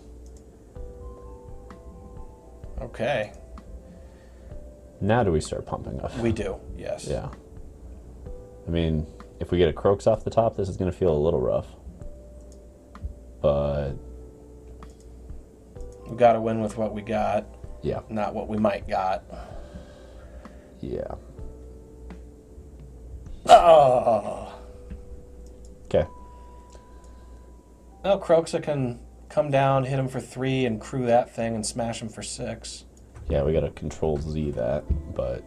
Okay. Now do we start pumping up? We do, yes. Yeah. I mean, if we get a Croaks off the top, this is going to feel a little rough. But... We got to win with what we got. Yeah. Not what we might got. Yeah. Oh! Okay. Well, Croxa can come down, hit him for 3, and crew that thing and smash him for 6. Yeah, we gotta Control Z that, but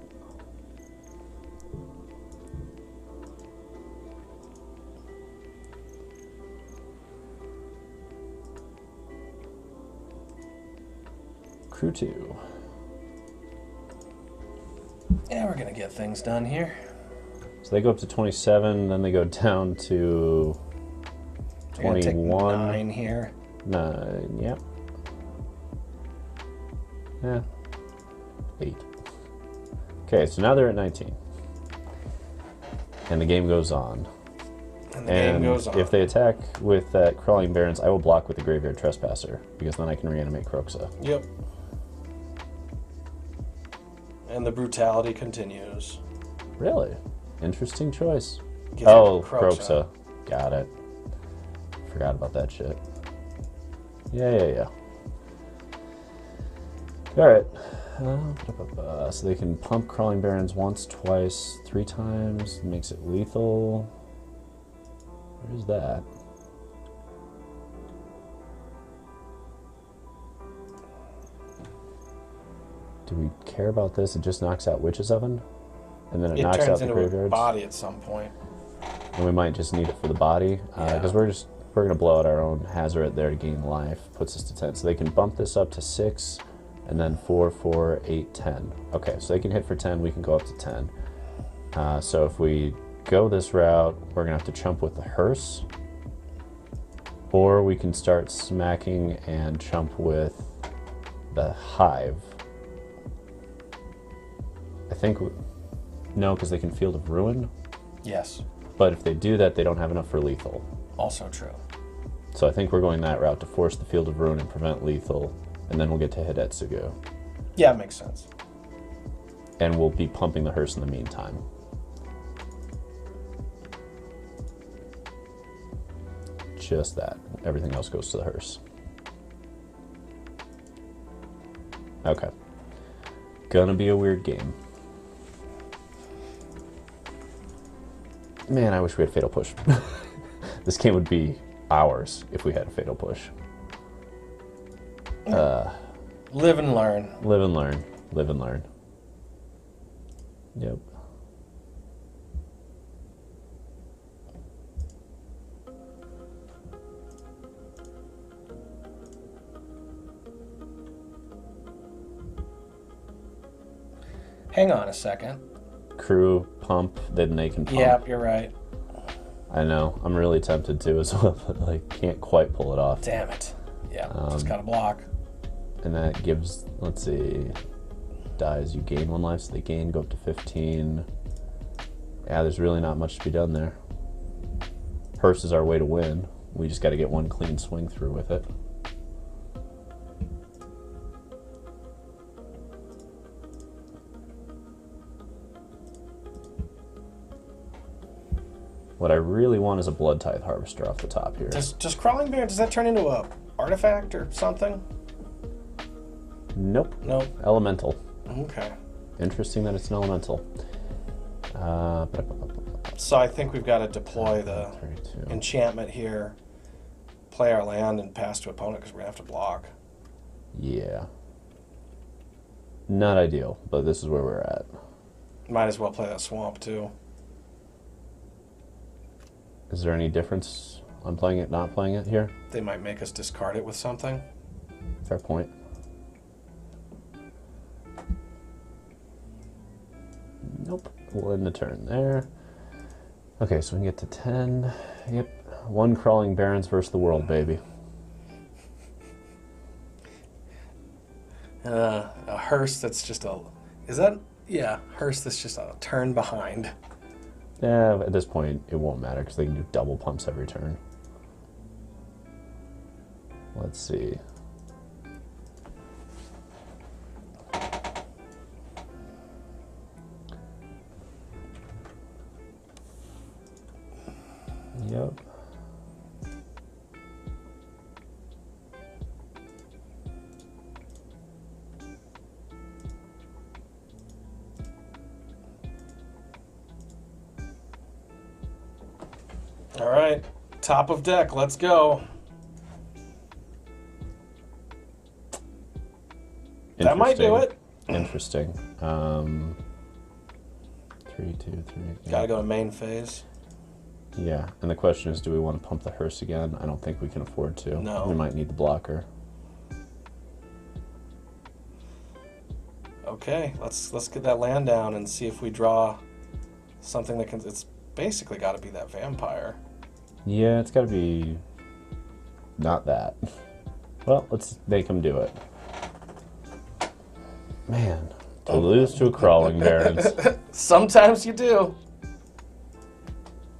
Crew 2. Yeah, we're gonna get things done here. So they go up to 27, then they go down to 21. 9 here. 9, yep. Yeah. 8. Okay, so now they're at 19. And the game goes on. And the game goes on. If they attack with that Crawling Barrens, I will block with the Graveyard Trespasser, because then I can reanimate Croxa. Yep. And the brutality continues. Really? Interesting choice. Gives Oh, it Croxa. Croxa. Got it. Forgot about that shit. Yeah. Alright. So they can pump Crawling Barrens once, twice, 3 times. Makes it lethal. Where's that? Do we care about this? It just knocks out Witch's Oven? And then it knocks out turns the into graveyards? a body at some point. And we might just need it for the body. Because we're going to blow out our own Hazoret there to gain life. Puts us to 10. So they can bump this up to 6. And then 4, 4, 8, 10. Okay, so they can hit for 10. We can go up to 10. So if we go this route, we're going to have to chump with the Hearse. Or we can start smacking and chump with the Hive. I think... No, because they can Field of Ruin. Yes. But if they do that, they don't have enough for lethal. Also true. So I think we're going that route to force the Field of Ruin and prevent lethal. And then we'll get to Hidetsugu. Yeah, it makes sense. And we'll be pumping the Hearse in the meantime. Just that. Everything else goes to the Hearse. Okay. Gonna be a weird game. Man, I wish we had Fatal Push. This game would be hours if we had a Fatal Push. Live and learn. Live and learn. Live and learn. Yep. Hang on a second. Crew, pump, then they can pump. Yeah, you're right. I know. I'm really tempted to as well, but like can't quite pull it off. Damn it. Yeah, just gotta block. And that gives, let's see, dies, you gain 1 life, so they gain, go up to 15. Yeah, there's really not much to be done there. Hearse is our way to win. We just got to get 1 clean swing through with it. What I really want is a Blood Tithe Harvester off the top here. Does Crawling Bear, does that turn into a artifact or something? Nope. Nope. Elemental. Okay. Interesting that it's an elemental. So I think we've got to deploy the 32. enchantment here, play our land, and pass to opponent because we're going to have to block. Yeah. Not ideal, but this is where we're at. Might as well play that swamp too. Is there any difference on playing it, not playing it here? They might make us discard it with something. Fair point. Nope. We'll end the turn there. Okay, so we can get to 10. Yep. 1 Crawling Barrens versus the world, baby. A Hearse that's just a... Is that... Yeah, Hearse that's just a turn behind. Yeah, at this point, it won't matter because they can do double pumps every turn. Let's see. Yep. All right, top of deck, let's go. That might do it. Interesting. 3, 2, 3. Gotta go to main phase. Yeah, and the question is, do we want to pump the hearse again? I don't think we can afford to. No. We might need the blocker. Okay, let's get that land down and see if we draw something that can. It's basically got to be that vampire. Yeah, it's got to be not that. Well, let's make him do it. Man, to lose to a crawling barrens. Sometimes you do.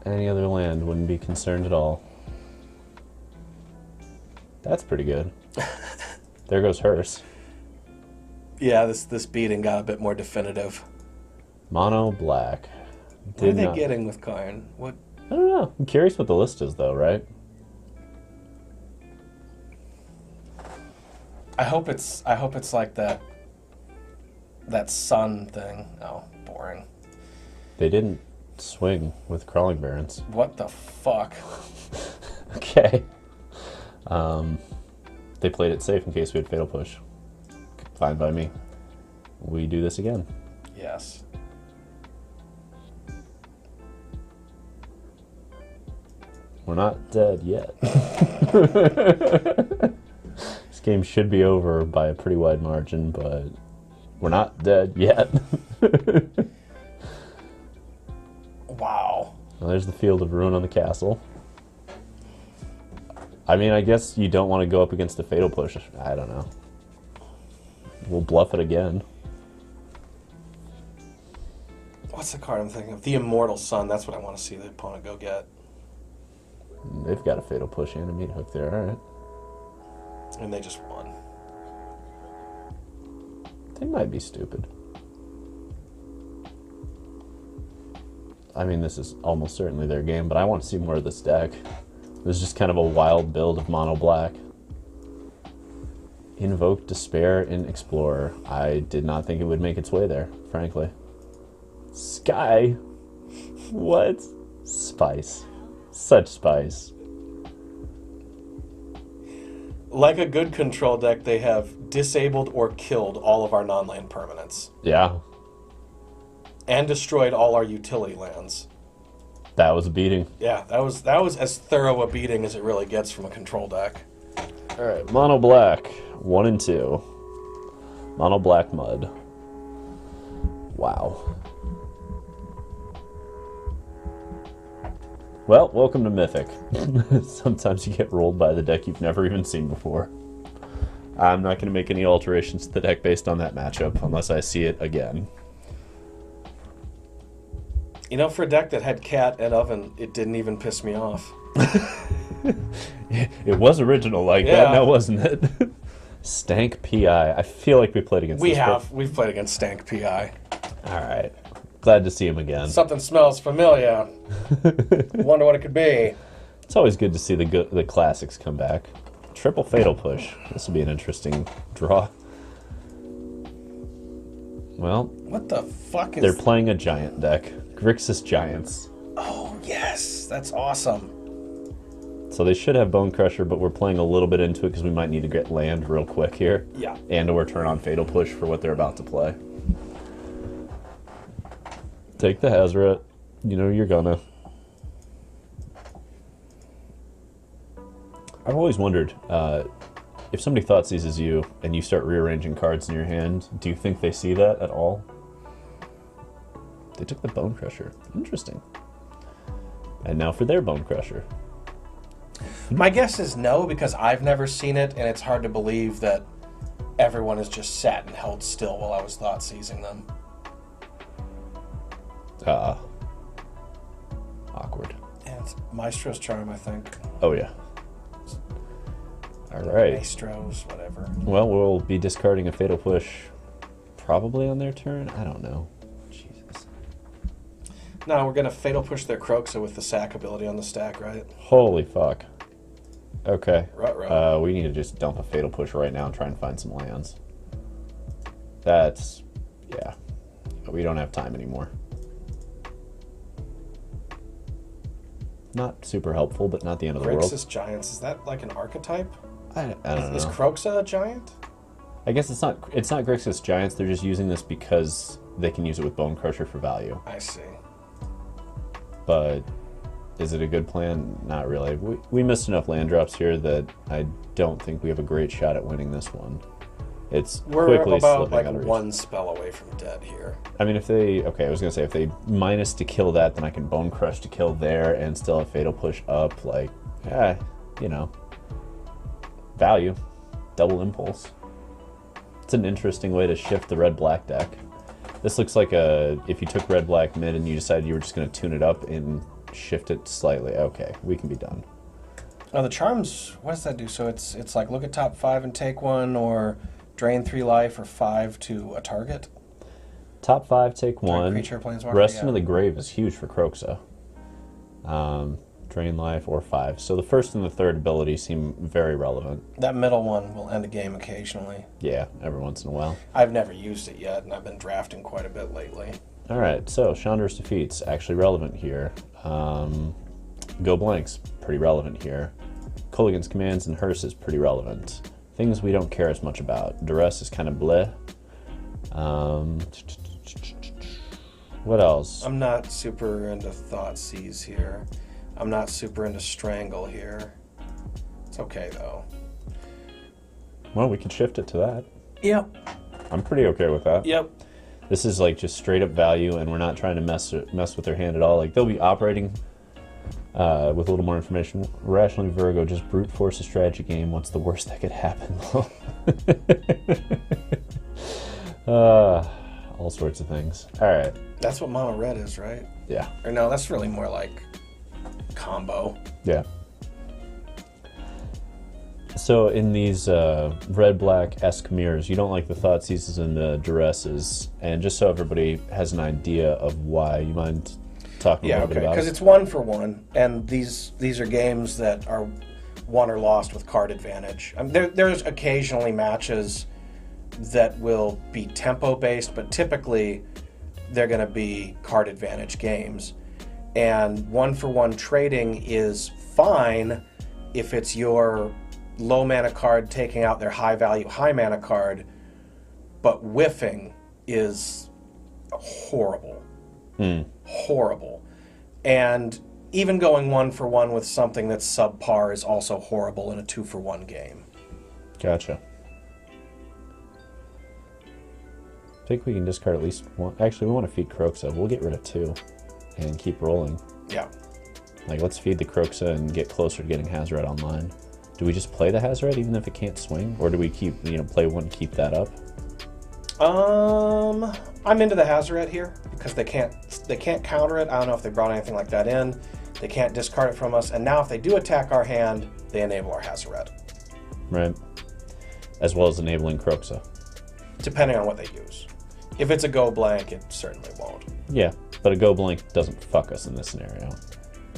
Any other land wouldn't be concerned at all. That's pretty good. There goes hearse. Yeah, this beating got a bit more definitive. Mono black. What are they getting with Karn? What? I don't know. I'm curious what the list is, though, right? I hope it's like that sun thing. Oh, boring. They didn't swing with crawling barrens. What the fuck? Okay. They played it safe in case we had fatal push. Fine by me. We do this again. Yes. We're not dead yet. This game should be over by a pretty wide margin, but we're not dead yet. Wow. Well, there's the Field of Ruin on the castle. I mean, I guess you don't want to go up against a fatal push. I don't know. We'll bluff it again. What's the card I'm thinking of? The Immortal Sun. That's what I want to see the opponent go get. They've got a fatal push and a meat hook there. All right. And they just won. They might be stupid. I mean, this is almost certainly their game, but I want to see more of this deck. This is just kind of a wild build of mono black. Invoke Despair in Explorer. I did not think it would make its way there, frankly. Sky? What? Spice. Such spice. Like a good control deck, they have disabled or killed all of our non-land permanents. Yeah. And destroyed all our utility lands. That was a beating. Yeah, that was as thorough a beating as it really gets from a control deck. Alright, mono black. 1 and 2. Mono black mud. Wow. Well, welcome to Mythic. Sometimes you get rolled by the deck you've never even seen before. I'm not going to make any alterations to the deck based on that matchup unless I see it again. You know, for a deck that had cat and oven, it didn't even piss me off. It was original like that, now wasn't it? Stank PI. I feel like we played against this. We've played against Stank PI. Alright. Glad to see him again. Something smells familiar. Wonder what it could be. It's always good to see the classics come back. Triple fatal push. This will be an interesting draw. Well, what the fuck is... They're playing a giant deck. Grixis Giants. Oh, yes. That's awesome. So they should have Bone Crusher, but we're playing a little bit into it because we might need to get land real quick here. Yeah. And or turn on Fatal Push for what they're about to play. Take the Hazoret. You know you're gonna. I've always wondered, if somebody Thoughtseizes you and you start rearranging cards in your hand, do you think they see that at all? They took the Bone Crusher. Interesting. And now for their Bone Crusher. My guess is no, because I've never seen it, and it's hard to believe that everyone has just sat and held still while I was Thoughtseizing them. Awkward. And it's Maestro's Charm, I think. Oh, yeah. All right. Maestros, whatever. Well, we'll be discarding a Fatal Push probably on their turn. I don't know. Jesus. No, we're going to Fatal Push their Croxa with the sack ability on the stack, right? Holy fuck. Okay. Ruh-roh. We need to just dump a Fatal Push right now and try and find some lands. That's... yeah. We don't have time anymore. Not super helpful, but not the end of the world. Grixis Giants, is that like an archetype? I don't know. Is Croxa a giant? I guess it's not Grixis Giants. They're just using this because they can use it with Bone Crusher for value. I see. But is it a good plan? Not really. We missed enough land drops here that I don't think we have a great shot at winning this one. We're quickly about slipping out like of reach. one spell away from dead here. I mean, if they... Okay, I was going to say, if they minus to kill that, then I can Bone Crush to kill there and still have Fatal Push up. Like, you know. Value. Double Impulse. It's an interesting way to shift the red-black deck. This looks like if you took red-black mid and you decided you were just going to tune it up and shift it slightly. Okay, we can be done. Now the charms, what does that do? So it's like look at top 5 and take 1, or drain 3 life or 5 to a target? Top 5, take 1. Creature, planeswalker, Rest into the Grave is huge for Kroxa. Drain life or 5. So the first and the third ability seem very relevant. That middle one will end a game occasionally. Yeah, every once in a while. I've never used it yet, and I've been drafting quite a bit lately. All right, so Chandra's Defeat's actually relevant here. Go Blank's pretty relevant here. Culligan's Commands and Hearse is pretty relevant. Things we don't care as much about. Duress is kind of bleh. What else? I'm not super into Thoughtseize here. I'm not super into Strangle here. It's okay, though. Well, we can shift it to that. Yep. I'm pretty okay with that. Yep. This is like just straight up value, and we're not trying to mess with their hand at all. Like, they'll be operating with a little more information. Rationally Virgo, just brute force a strategy game. What's the worst that could happen? All sorts of things. All right. That's what mono red is, right? Yeah. Or no, that's really more like combo. Yeah. So in these red-black-esque mirrors, you don't like the Thoughtseizes and the Duresses, and just so everybody has an idea of why, you mind talking a little bit about it? Because it's 1 for 1, and these are games that are won or lost with card advantage. There's occasionally matches that will be tempo-based, but typically they're going to be card advantage games. And 1 for 1 trading is fine if it's your low mana card taking out their high value, high mana card, but whiffing is horrible. Horrible. And even going 1 for 1 with something that's subpar is also horrible in a 2 for 1 game. Gotcha. I think we can discard at least one. Actually, we want to feed Kroxa. We'll get rid of 2 and keep rolling. Yeah. Like, let's feed the Kroxa and get closer to getting Hazoret online. Do we just play the Hazoret even if it can't swing? Or do we keep, play one, keep that up? I'm into the Hazoret here because they can't counter it. I don't know if they brought anything like that in. They can't discard it from us. And now if they do attack our hand, they enable our Hazoret. Right. As well as enabling Kroxa. Depending on what they use. If it's a go blank, it certainly won't. Yeah, but a go blank doesn't fuck us in this scenario.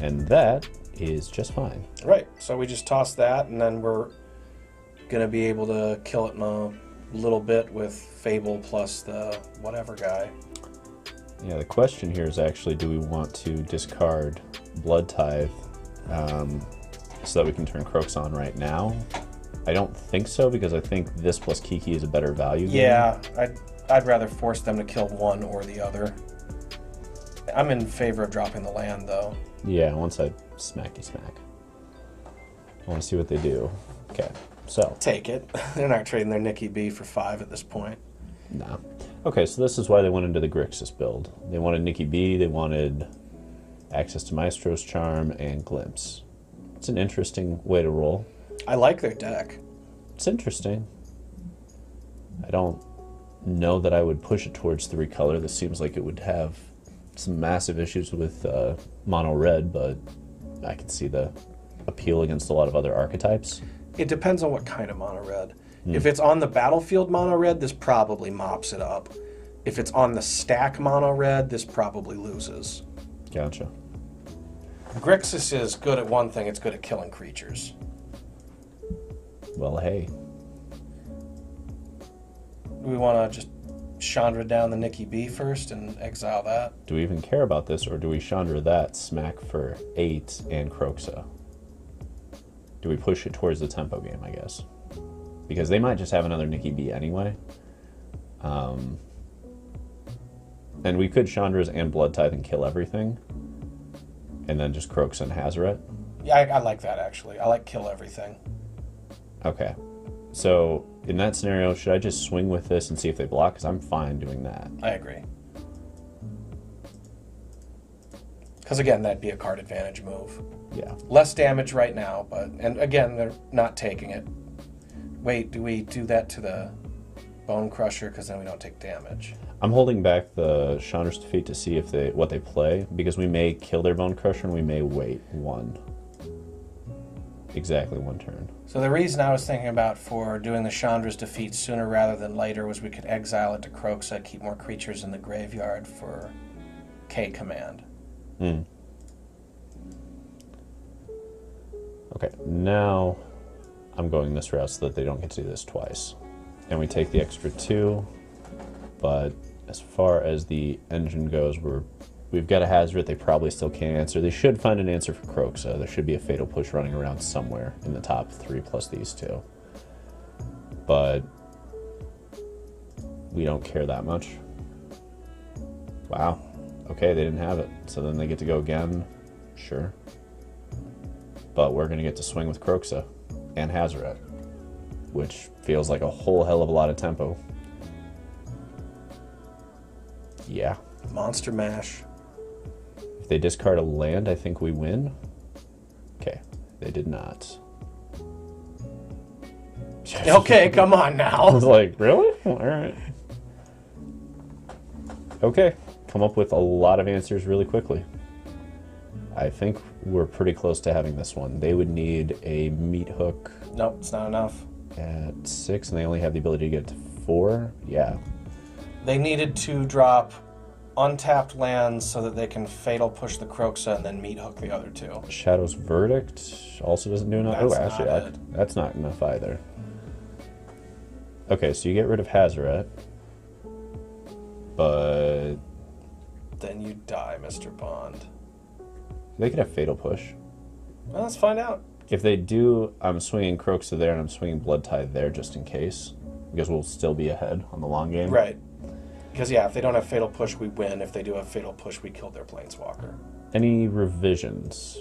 And that is just fine. Right, so we just toss that, and then we're going to be able to kill it in a little bit with Fable plus the whatever guy. Yeah, the question here is actually, do we want to discard Blood Tithe so that we can turn Kroxa on right now? I don't think so, because I think this plus Kiki is a better value. Yeah, I'd rather force them to kill one or the other. I'm in favor of dropping the land, though. Yeah, once I smacky smack. I want to see what they do. Okay, so. Take it. They're not trading their Nikki B for 5 at this point. No. Okay, so this is why they went into the Grixis build. They wanted Nikki B, they wanted access to Maestro's Charm and Glimpse. It's an interesting way to roll. I like their deck. It's interesting. I don't know that I would push it towards 3 color. This seems like it would have some massive issues with mono red, but I can see the appeal against a lot of other archetypes. It depends on what kind of mono red. If it's on the battlefield mono red, this probably mops it up. If it's on the stack mono red, this probably loses. Gotcha. Grixis is good at one thing, it's good at killing creatures. Well, hey. Do we want to just Chandra down the Nikki B first and exile that? Do we even care about this, or do we Chandra that, smack for 8 and Kroxa? Do we push it towards the tempo game, I guess? because they might just have another Nikki B anyway. And we could Chandra's and Blood Tithe and kill everything, and then just Croaks and Hazaret. Yeah, I like that, actually. I like kill everything. Okay. So, in that scenario, should I just swing with this and see if they block? Because I'm fine doing that. I agree. Because, again, that'd be a card advantage move. Yeah. Less damage right now, but... And, again, they're not taking it. Wait, do we do that to the Bone Crusher? Because then we don't take damage. I'm holding back the Chandra's Defeat to see if what they play, because we may kill their Bone Crusher and we may wait exactly one turn. So the reason I was thinking about for doing the Chandra's Defeat sooner rather than later was we could exile it to Kroxa, keep more creatures in the graveyard for K command. Okay, now I'm going this route so that they don't get to do this twice. And we take the extra 2, but as far as the engine goes, we've got a Hazaret they probably still can't answer. They should find an answer for Kroxa. There should be a Fatal Push running around somewhere in the top 3 plus these 2. But we don't care that much. Wow. Okay, they didn't have it. So then they get to go again. Sure. But we're going to get to swing with Kroxa and Hazaret, which feels like a whole hell of a lot of tempo. Yeah. Monster Mash. If they discard a land, I think we win. Okay, they did not. Okay, come on I now. was like, really? All right. Okay, come up with a lot of answers really quickly. I think we're pretty close to having this one. They would need a meat hook. Nope, it's not enough. At 6, and they only have the ability to get to 4. Yeah. They needed to drop untapped lands so that they can Fatal Push the Kroxa and then meat hook the other 2. Shadow's Verdict also doesn't do enough. Oh, That's actually, not it. that's not enough either. Okay, so you get rid of Hazaret, but Then you die, Mr. Bond. they could have Fatal Push. Well, let's find out. If they do, I'm swinging Kroxa there and I'm swinging Blood Tithe there just in case, because we'll still be ahead on the long game. Right. Because, yeah, if they don't have Fatal Push, we win. If they do have Fatal Push, we kill their Planeswalker. Any revisions?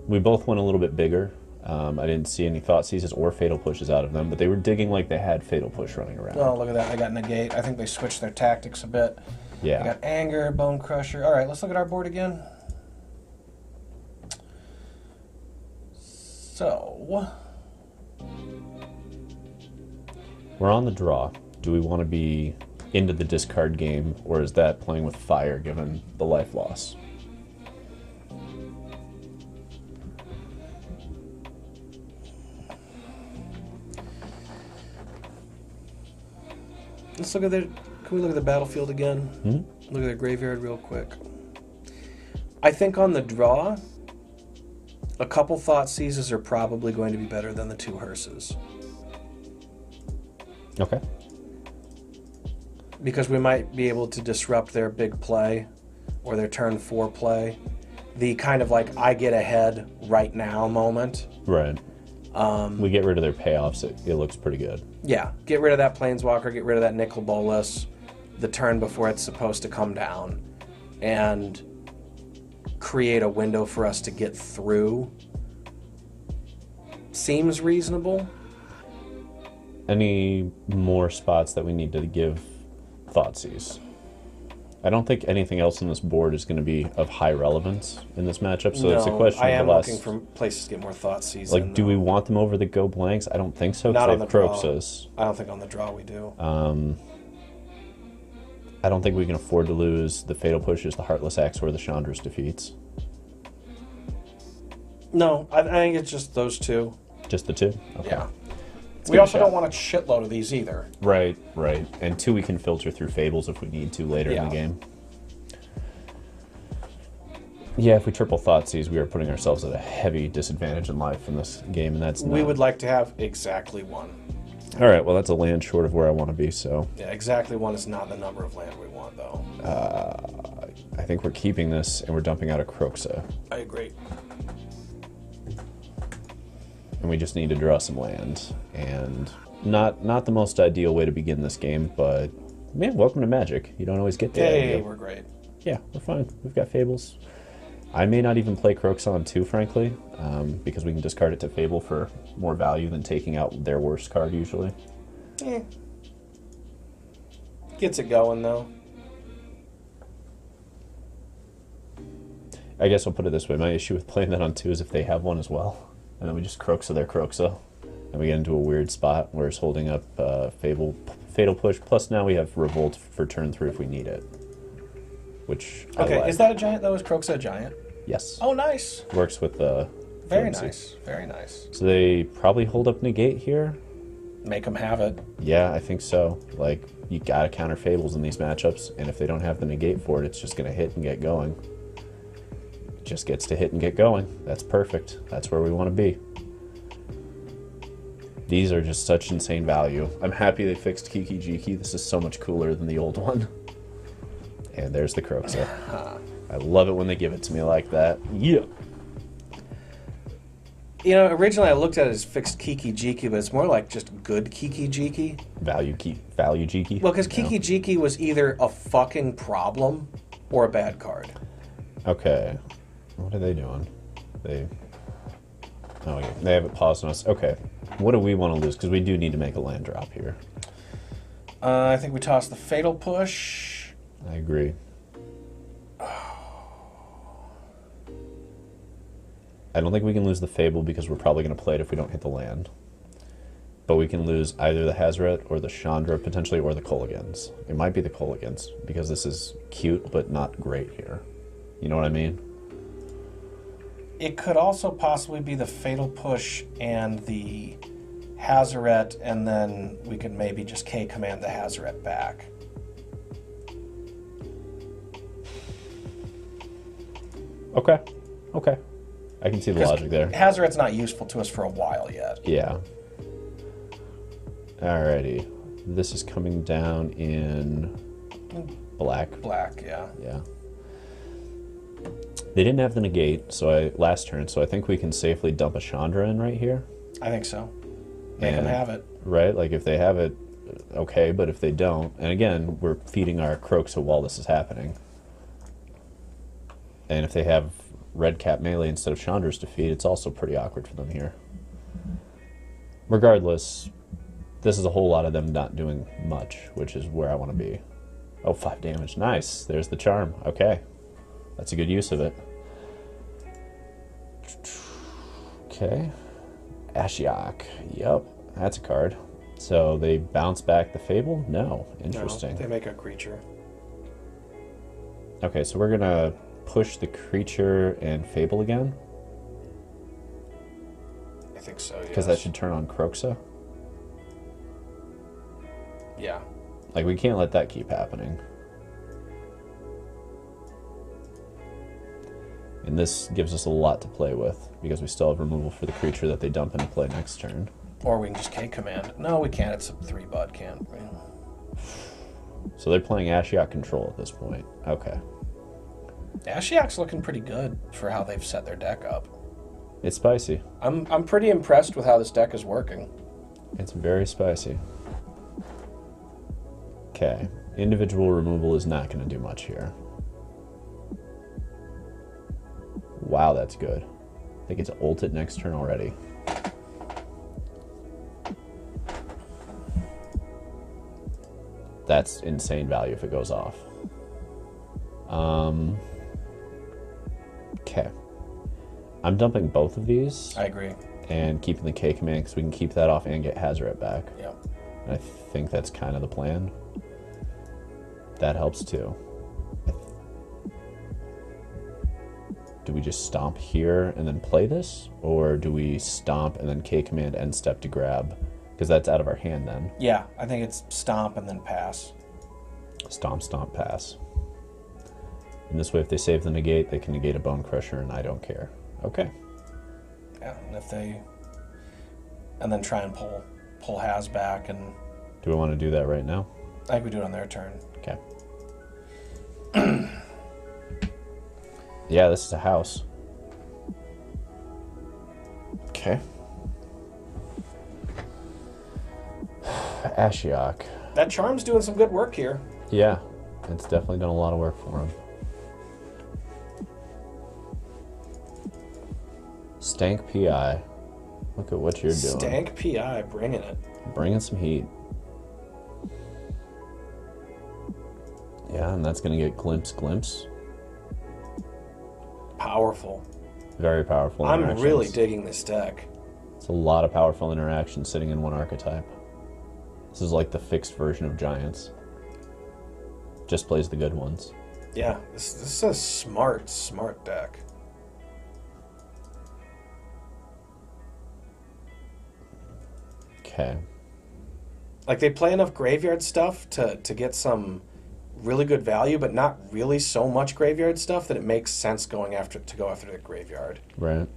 We both went a little bit bigger. I didn't see any Thoughtseizes or Fatal Pushes out of them, but they were digging like they had Fatal Push running around. Oh, look at that. They got Negate. I think they switched their tactics a bit. Yeah. They got Anger, Bone Crusher. All right, let's look at our board again. So, We're on the draw. Do we want to be into the discard game, or is that playing with fire given the life loss? let's look at their... Can we look at the battlefield again? Hmm? Look at their graveyard real quick. I think on the draw, a couple Thoughtseizes are probably going to be better than the 2 Hearses. Okay. Because we might be able to disrupt their big play or their turn 4 play. The kind of like, I get ahead right now moment. Right. We get rid of their payoffs. It looks pretty good. Yeah, get rid of that Planeswalker, get rid of that Nicol Bolas the turn before it's supposed to come down, and create a window for us to get through. Seems reasonable. Any more spots that we need to give Thoughtseize? I don't think anything else on this board is going to be of high relevance in this matchup, so it's a question I of am the last... looking for places to get more Thougtseize. Like, do we want them over the go blanks? I don't think so, Not because on they the have draw. Kroxas. I don't think on the draw we do. I don't think we can afford to lose the Fatal Pushes, the Heartless Axe, or the Chandra's Defeats. No, I think it's just those 2. Just the 2? Okay. Yeah. Let's We give it a also shot. don't want a shitload of these either. Right, right. And 2 we can filter through Fables if we need to later in the game. Yeah, if we triple Thoughtseize, we are putting ourselves at a heavy disadvantage in life in this game, and that's not... We would like to have exactly 1. All right, well, that's a land short of where I want to be, so... Yeah, exactly 1 is not the number of land we want, though. I think we're keeping this, and we're dumping out a Kroxa. I agree. and we just need to draw some land. And not the most ideal way to begin this game, but man, welcome to Magic. You don't always get that. Hey, we're great. Yeah, we're fine. We've got Fables. I may not even play Croxon 2, frankly, because we can discard it to Fable for more value than taking out their worst card usually. Gets it going, though. I guess I'll put it this way. My issue with playing that on 2 is if they have one as well. And then we just Croxa their Croxa. And we get into a weird spot where it's holding up Fatal Push. Plus now we have Revolt for turn 3 if we need it. Which Okay, I like. is that a giant, though? Is Croxa a giant? Yes. Oh, nice. Works with the... Very fluency. nice. Very nice. So they probably hold up Negate here. Make them have it. Yeah, I think so. Like, you gotta counter Fables in these matchups, and if they don't have the Negate for it, it's just gonna hit and get going. It just gets to hit and get going. That's perfect. That's where we want to be. These are just such insane value. I'm happy they fixed Kiki Jiki. This is so much cooler than the old one. And there's the Croxa. I love it when they give it to me like that. Yeah. You know, originally I looked at it as fixed Kiki Jiki, but it's more like just good Kiki Jiki. Value Jiki. Well, because Kiki Jiki was either a fucking problem or a bad card. Okay. What are they doing? Oh, yeah. They have it paused on us. Okay. What do we want to lose? Because we do need to make a land drop here. I think we toss the Fatal Push. I agree. I don't think we can lose the Fable because we're probably going to play it if we don't hit the land. But we can lose either the Hazoret or the Chandra potentially, or the Kolagans. It might be the Kolagans because this is cute but not great here. You know what I mean? It could also possibly be the Fatal Push and the Hazoret, and then we could maybe just K-command the Hazoret back. Okay. Okay. I can see the logic there. Hazoret's not useful to us for a while yet. Yeah. Alrighty. This is coming down in black. Black, yeah. Yeah. They didn't have the negate, last turn, so I think we can safely dump a Chandra in right here. I think so. Make them have it. Right? Like, if they have it, okay, but if they don't... And again, we're feeding our Croxa while this is happening. And if they have red cap melee instead of Chandra's to feed, it's also pretty awkward for them here. Regardless, this is a whole lot of them not doing much, which is where I want to be. Oh, 5 damage. Nice. There's the charm. Okay. That's a good use of it. Okay. Ashiok. Yep. That's a card. So they bounce back the Fable? No. Interesting. No, they make a creature. Okay, so we're going to push the creature and Fable again? I think so, yes. Because that should turn on Croxa? Yeah. Like, we can't let that keep happening. And this gives us a lot to play with, because we still have removal for the creature that they dump into play next turn. Or we can just K-command. No, we can't. It's a 3-bud, can't we? So they're playing Ashiok control at this point. Okay. Ashiok's looking pretty good for how they've set their deck up. It's spicy. I'm pretty impressed with how this deck is working. It's very spicy. Okay. Individual removal is not going to do much here. Wow, that's good. They get to ult it next turn already. That's insane value if it goes off. Okay. I'm dumping both of these. I agree. And keeping the K command because we can keep that off and get Hazoret back. Yep. And I think that's kind of the plan. That helps too. Do we just stomp here and then play this? Or do we stomp and then K command end step to grab? Because that's out of our hand then. Yeah, I think it's stomp and then pass. Stomp, stomp, pass. And this way, if they save the negate, they can negate a Bone Crusher, and I don't care. Okay. Yeah, and if they... And then try and pull Haz back, and... Do we want to do that right now? I think we do it on their turn. Okay. Yeah, this is a house. Okay. Ashiok. That charm's doing some good work here. Yeah, it's definitely done a lot of work for him. Stank PI. Look at what you're doing. Stank PI, bringing it. Bringing some heat. Yeah, and that's going to get glimpse. Powerful. Very powerful I'm interactions. really digging this deck. It's a lot of powerful interactions sitting in one archetype. This is like the fixed version of Giants. Just plays the good ones. Yeah, this is a smart deck. Okay. Like, they play enough graveyard stuff to get some really good value, but not really so much graveyard stuff that it makes sense to go after the graveyard. Right.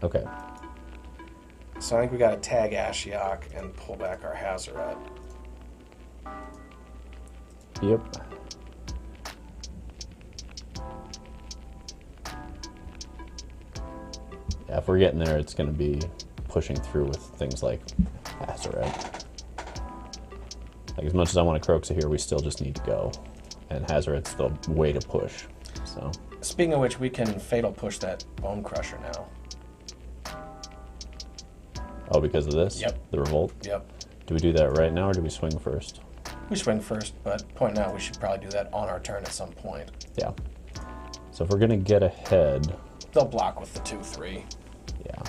Okay. So I think we got to tag Ashiok and pull back our Hazoret. Yep. Yeah, if we're getting there, it's going to be pushing through with things like Hazoret. Like, as much as I want to Croxa here, we still just need to go. And Hazoret's the way to push. So. Speaking of which, we can Fatal Push that Bone Crusher now. Oh, because of this? Yep. The Revolt? Yep. Do we do that right now, or do we swing first? We swing first, but point out we should probably do that on our turn at some point. Yeah. So if we're going to get ahead... They'll block with the 2/3. Yeah.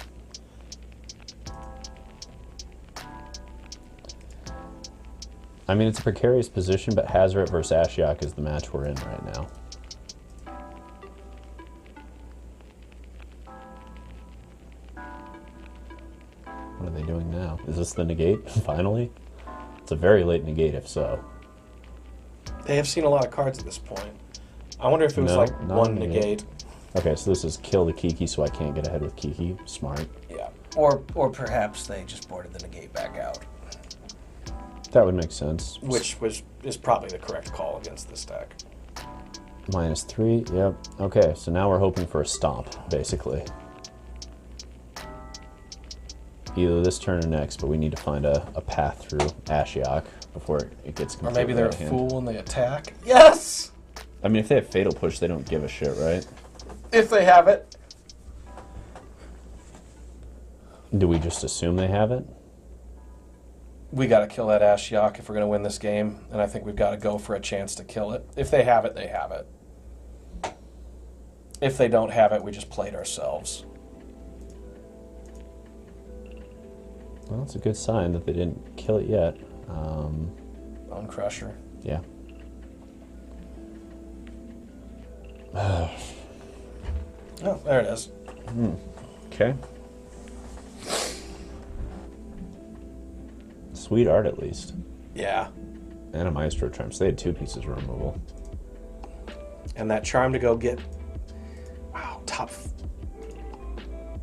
I mean, it's a precarious position, but Hazoret versus Ashiok is the match we're in right now. What are they doing now? Is this the negate, finally? It's a very late negate, if so. They have seen a lot of cards at this point. I wonder if it was No, like not one a negate. Okay, so this is kill the Kiki so I can't get ahead with Kiki. Smart. Yeah. Or perhaps they just boarded the negate back out. That would make sense. Which is probably the correct call against this deck. -3, yep. Okay, so now we're hoping for a stomp, basically. Either this turn or next, but we need to find a path through Ashiok before it gets completely Or maybe they're out a of hand. fool and they attack. Yes! I mean, if they have Fatal Push, they don't give a shit, right? If they have it. Do we just assume they have it? We got to kill that Ashiok if we're going to win this game, and I think we've got to go for a chance to kill it. If they have it, they have it. If they don't have it, we just played ourselves. Well, it's a good sign that they didn't kill it yet. Bone Crusher. Yeah. Oh, there it is. Okay. Sweet art, at least. Yeah. And a Maestro Charm. So they had 2 pieces of removal. And that charm to go get... Wow,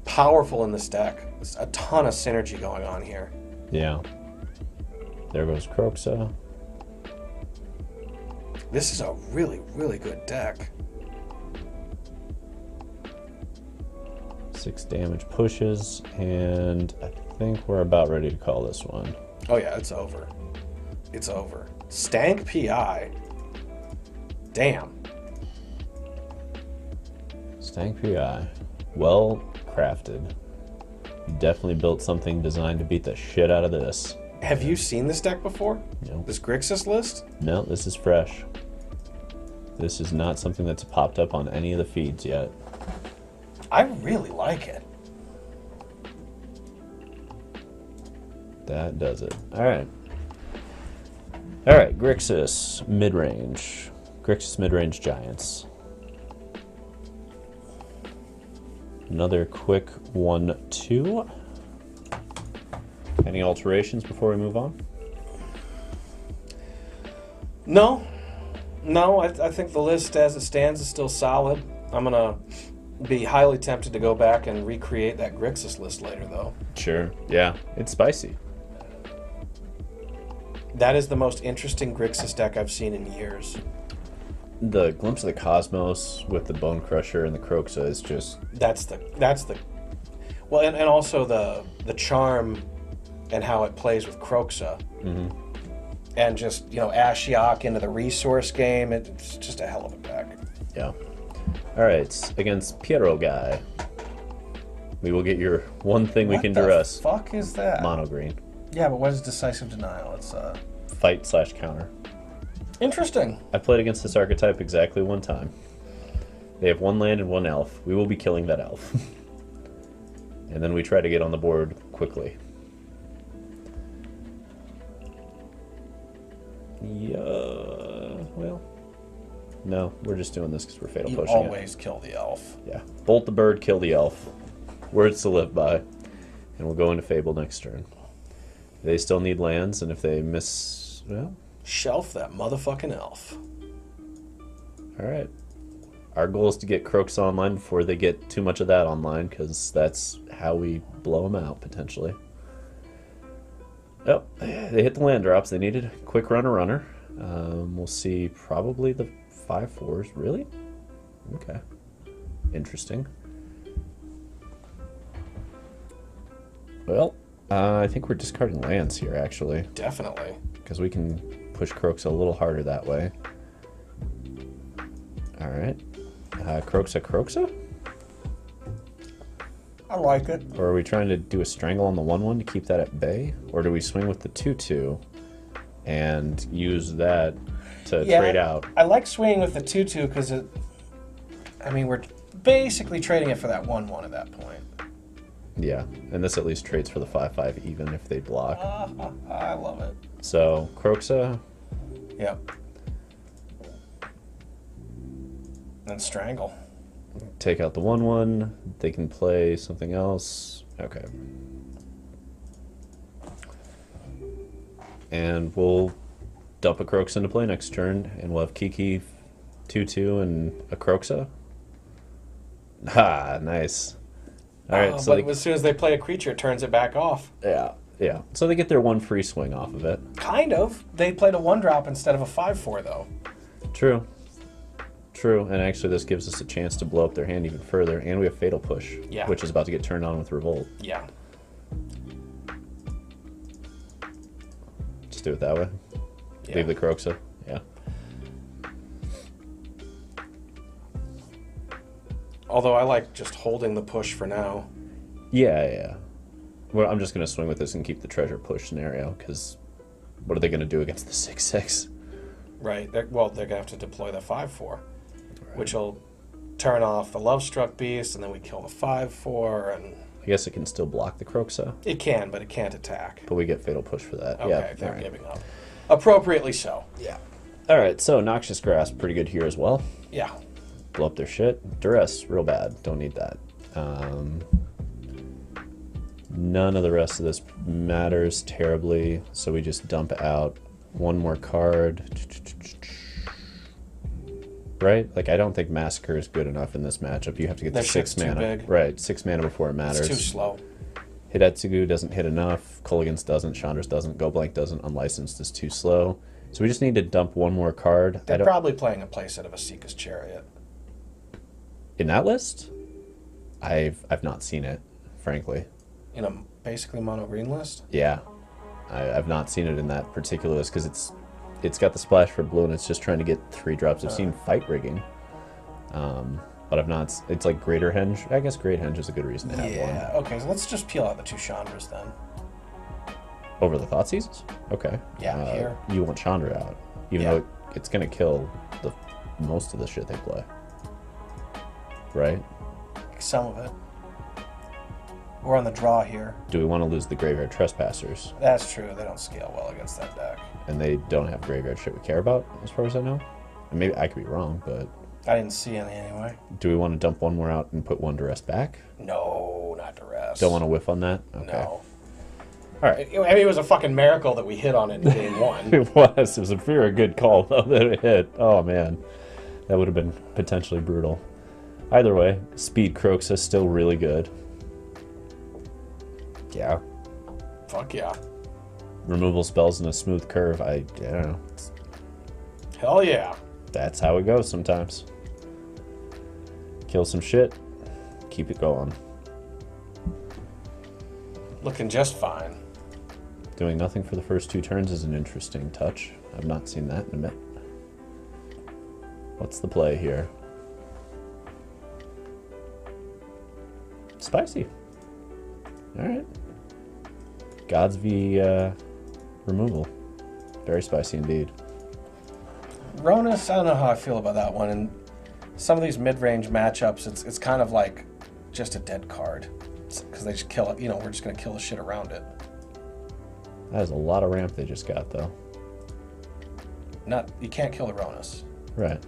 powerful in this deck. There's a ton of synergy going on here. Yeah. There goes Croxa. This is a really, really good deck. 6 damage pushes, and I think we're about ready to call this one. Oh yeah, it's over. It's over. Stank PI. Damn. Stank PI. Well crafted. You definitely built something designed to beat the shit out of this. Have you seen this deck before? No. This Grixis list? No, this is fresh. This is not something that's popped up on any of the feeds yet. I really like it. That does it. Alright. Alright, Grixis Midrange. Grixis Midrange Giants. Another quick 1-2. Any alterations before we move on? No. I think the list as it stands is still solid. I'm going to be highly tempted to go back and recreate that Grixis list later, though. Sure. Yeah, it's spicy. That is the most interesting Grixis deck I've seen in years. The Glimpse of the Cosmos with the Bone Crusher and the Croxa is just... That's the... Well, and also the charm and how it plays with Kroxa. Mm-hmm. And just, Ashiok into the resource game. It's just a hell of a deck. Yeah. Alright, against Piero guy. We will get your one thing we can duress. What the fuck is that? Mono green. Yeah, but what is Decisive Denial? It's Fight/counter. Interesting. I played against this archetype exactly one time. They have one land and one elf. We will be killing that elf. And then we try to get on the board quickly. Yeah, well, no, we're just doing this because we're fatal pushing it. You always kill the elf. Yeah, bolt the bird, kill the elf. Words to live by. And we'll go into Fable next turn. They still need lands, and if they miss, well... Shelf that motherfucking elf. Alright. Our goal is to get Croaks online before they get too much of that online, because that's how we blow them out, potentially. Oh, they hit the land drops. They needed a quick runner. We'll see probably the 5/4s. Really? Okay. Interesting. Well, I think we're discarding lands here, actually. Definitely. Because we can push Kroxa a little harder that way. Alright. Kroxa? I like it. Or are we trying to do a strangle on the 1/1 to keep that at bay? Or do we swing with the 2/2 and use that to trade out? I like swinging with the 2/2 because we're basically trading it for that 1/1 at that point. Yeah, and this at least trades for the 5/5 even if they block. I love it. So, Kroxa. Yep. And strangle. Take out the 1/1. They can play something else. Okay. And we'll dump a Kroxa into play next turn, and we'll have Kiki 2/2 and a Kroxa. Ha, nice. All right, so but as soon as they play a creature, it turns it back off. Yeah. So they get their one free swing off of it. Kind of. They played a 1-drop instead of a 5/4, though. True. And actually this gives us a chance to blow up their hand even further, and we have Fatal Push, which is about to get turned on with Revolt. Yeah. Just do it that way. Yeah. Leave the Kroxa. Yeah. Although I like just holding the push for now. Yeah. Well, I'm just going to swing with this and keep the treasure push scenario, because what are they going to do against the 6/6? Right. They're going to have to deploy the 5/4, which will turn off the Lovestruck Beast, and then we kill the 5/4, and... I guess it can still block the Kroxa. It can, but it can't attack. But we get Fatal Push for that. Okay, yeah, they're giving up. Appropriately so. Yeah. Alright, so Noxious Grasp, pretty good here as well. Yeah. Blow up their shit. Duress, real bad. Don't need that. None of the rest of this matters terribly, so we just dump out one more card. Right? Like, I don't think Massacre is good enough in this matchup. You have to get the 6 mana. Big. Right, 6 mana before it matters. It's too slow. Hidetsugu doesn't hit enough. Kolaghan's doesn't. Chandra's doesn't. Go Blank doesn't. Unlicensed is too slow. So we just need to dump one more card. They're probably playing a playset of a Seeka's Chariot. In that list? I've not seen it, frankly. In a basically mono green list? Yeah. I've not seen it in that particular list because it's got the splash for blue and it's just trying to get 3 drops. I've seen Fight Rigging. But I've not... It's like Greater Henge. I guess Great Henge is a good reason to have one. Yeah, okay, so let's just peel out the 2 Chandras then. Over the Thoughtseizes? Okay. Yeah, here. You want Chandra out. Even though it's going to kill most of the shit they play. Right? Some of it. We're on the draw here. Do we want to lose the Graveyard Trespassers? That's true. They don't scale well against that deck. And they don't have graveyard shit we care about, as far as I know. And maybe I could be wrong, but... I didn't see any anyway. Do we want to dump one more out and put one Duress back? No, not Duress. Don't want to whiff on that? Okay. No. Alright. I mean, it was a fucking miracle that we hit on it in game 1. It was. It was a very good call, though, that it hit. Oh, man. That would have been potentially brutal. Either way, Speed Kroxa is still really good. Yeah. Fuck yeah. Removal spells in a smooth curve. I don't know. Hell yeah. That's how it goes sometimes. Kill some shit. Keep it going. Looking just fine. Doing nothing for the first 2 turns is an interesting touch. I've not seen that in a bit. What's the play here? Spicy. Alright. Gods v removal. Very spicy indeed. Ronus, I don't know how I feel about that one. And some of these mid-range matchups, it's kind of like just a dead card. Because they just kill it. You know, we're just going to kill the shit around it. That is a lot of ramp they just got, though. You can't kill the Ronus. Right.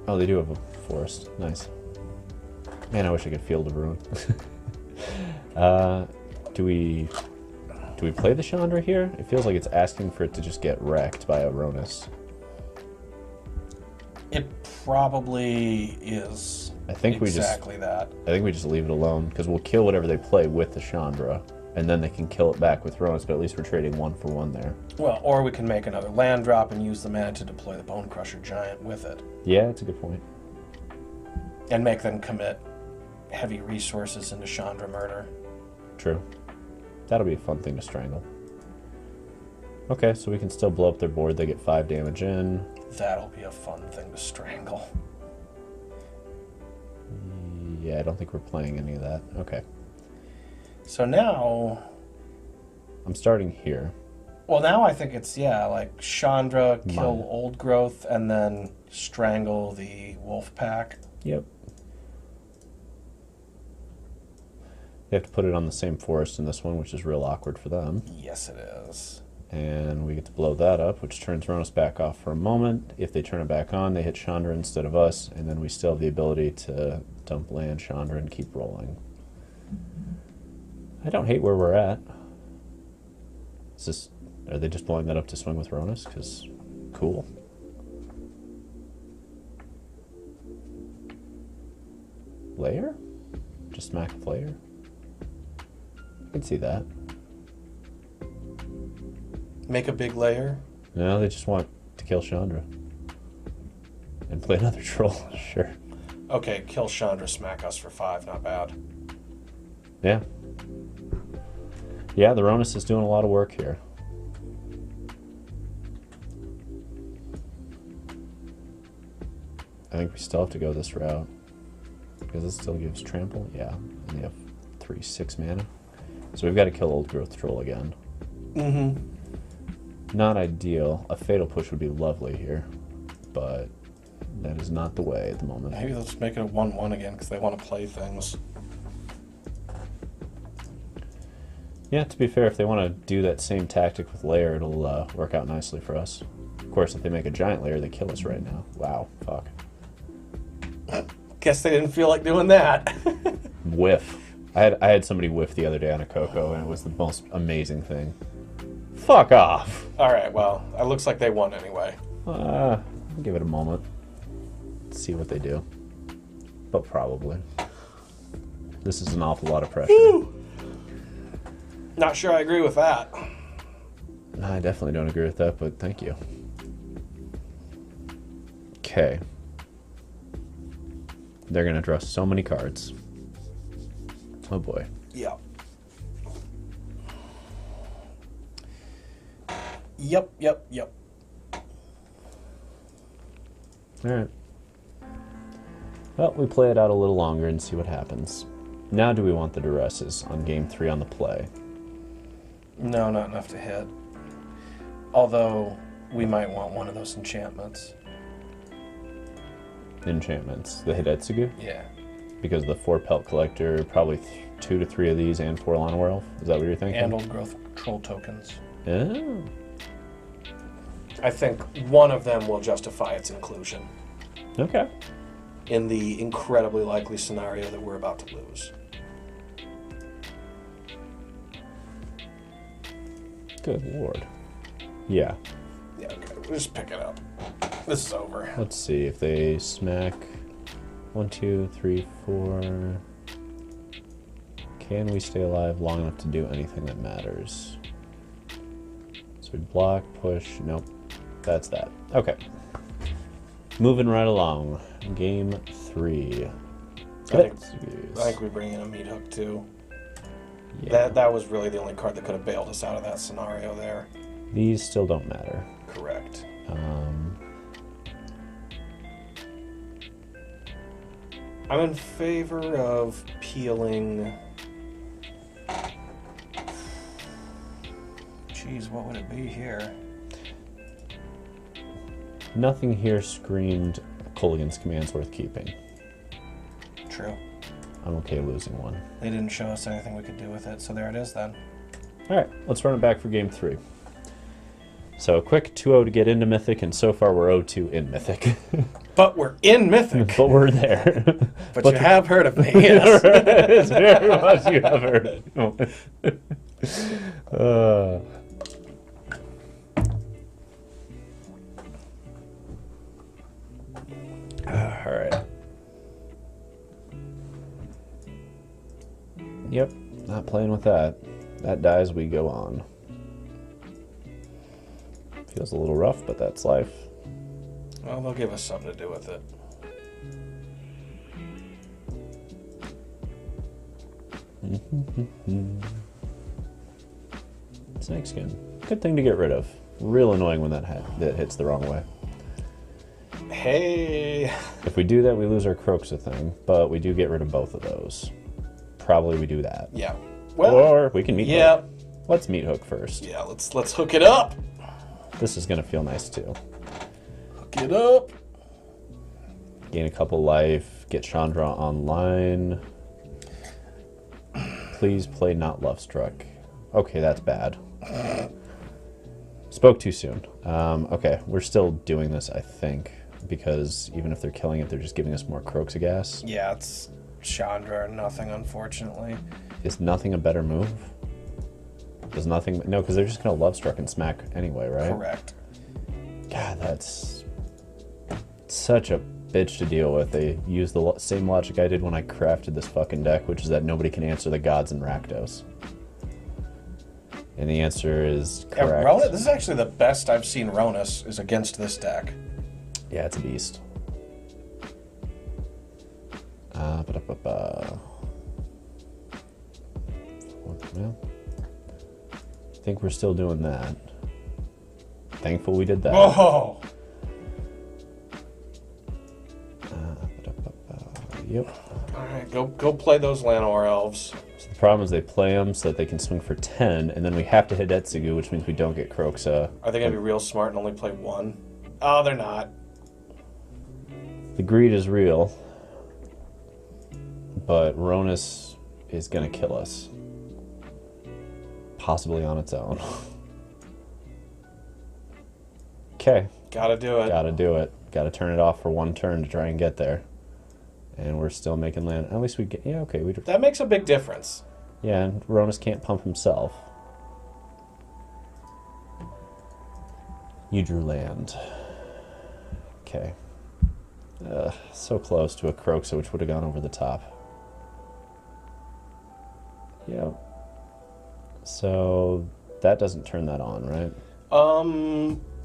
Oh, they do have a forest. Nice. Man, I wish I could field a ruin. Do we play the Chandra here? It feels like it's asking for it to just get wrecked by a Ronus. It probably is. I think exactly that. I think we just leave it alone because we'll kill whatever they play with the Chandra, and then they can kill it back with Ronus. But at least we're trading 1 for 1 there. Well, or we can make another land drop and use the mana to deploy the Bone Crusher Giant with it. Yeah, that's a good point. And make them commit heavy resources into Chandra murder. True. That'll be a fun thing to strangle. Okay, so we can still blow up their board. They get 5 damage in. That'll be a fun thing to strangle. Yeah, I don't think we're playing any of that. Okay. So now... I'm starting here. Well, now I think it's, like Chandra, kill Old Growth, and then strangle the Wolf Pack. Yep. They have to put it on the same forest in this one, which is real awkward for them. Yes, it is. And we get to blow that up, which turns Ronus back off for a moment. If they turn it back on, they hit Chandra instead of us, and then we still have the ability to dump land Chandra and keep rolling. I don't hate where we're at. Are they just blowing that up to swing with Ronus? Because, cool. Layer? Just smack with layer? I can see that. Make a big layer? No, they just want to kill Chandra. And play another troll, sure. Okay, kill Chandra, smack us for 5, not bad. Yeah. Yeah, the Ronus is doing a lot of work here. I think we still have to go this route. Because it still gives trample, yeah. And they have 3/6 mana. So we've got to kill Old Growth Troll again. Mm-hmm. Not ideal. A Fatal Push would be lovely here. But that is not the way at the moment. Maybe they'll just make it a 1/1 again because they want to play things. Yeah, to be fair, if they want to do that same tactic with layer, it'll work out nicely for us. Of course, if they make a giant layer, they kill us right now. Wow, fuck. Guess they didn't feel like doing that. Whiff. I had somebody whiff the other day on a Coco, and it was the most amazing thing. Fuck off. All right, well, it looks like they won anyway. I'll give it a moment. See what they do. But probably. This is an awful lot of pressure. Woo! Not sure I agree with that. No, I definitely don't agree with that, but thank you. Okay. They're going to draw so many cards. Oh boy. Yeah. Yep. Alright. Well, we play it out a little longer and see what happens. Now do we want the Duresses on game 3 on the play? No, not enough to hit. Although, we might want one of those enchantments. Enchantments. The Hidetsugu? Yeah. Because the 4 Pelt Collector, probably 2 to 3 of these and 4 Llanowar Elf? Is that what you're thinking? And Old Growth Troll tokens. Oh. I think one of them will justify its inclusion. Okay. In the incredibly likely scenario that we're about to lose. Good lord. Yeah. Yeah, okay. We'll just pick it up. This is over. Let's see if they smack 1, 2, 3, 4. Can we stay alive long enough to do anything that matters? So we block, push, nope. That's that. Okay. Moving right along. Game 3. I think we bring in a meat hook too. Yeah. That was really the only card that could have bailed us out of that scenario there. These still don't matter. Correct. I'm in favor of peeling... Jeez, what would it be here? Nothing here screamed Kolaghan's Command's worth keeping. True. I'm okay losing one. They didn't show us anything we could do with it, so there it is then. Alright, let's run it back for game 3. So a quick 2-0 to get into Mythic, and so far we're 0-2 in Mythic. But we're in Mythic. But we're there. But you have heard of me, yes. It's very much you have heard of me. Alright. Yep, not playing with that. That dies, we go on. Feels a little rough, but that's life. Well, they'll give us something to do with it. Snakeskin. Good thing to get rid of. Real annoying when that hits the wrong way. Hey! If we do that, we lose our Croxa thing, but we do get rid of both of those. Probably we do that. Yeah. Well, or we can meat hook. Let's meat hook first. Yeah, let's hook it up. This is gonna feel nice too. Hook it up. Gain a couple life. Get Chandra online. Please play not Love Struck. Okay, that's bad. Spoke too soon. Okay, we're still doing this, I think, because even if they're killing it, they're just giving us more Croxa gas. Yeah, it's Chandra or nothing, unfortunately. Is nothing a better move? Does nothing... No, because they're just going to Love Struck and smack anyway, right? Correct. God, that's such a bitch to deal with. They use the same logic I did when I crafted this fucking deck, which is that nobody can answer the gods in Rakdos. And the answer is correct. Yeah, this is actually the best I've seen Ronus is against this deck. Yeah, it's a beast. Well, I think we're still doing that. Thankful we did that. Whoa! Yep. Alright, go play those Llanowar Elves. So the problem is they play them so that they can swing for 10, and then we have to hit Etsugu, which means we don't get Croxa. Are they going to be real smart and only play one? Oh, they're not. The greed is real, but Ronus is going to kill us. Possibly on its own. Okay. Gotta do it. Gotta do it. Gotta turn it off for one turn to try and get there. And we're still making land. At least we get... Yeah, okay. That makes a big difference. Yeah, and Ronus can't pump himself. You drew land. Okay. So close to a Croxa, which would have gone over the top. Yeah. So that doesn't turn that on, right?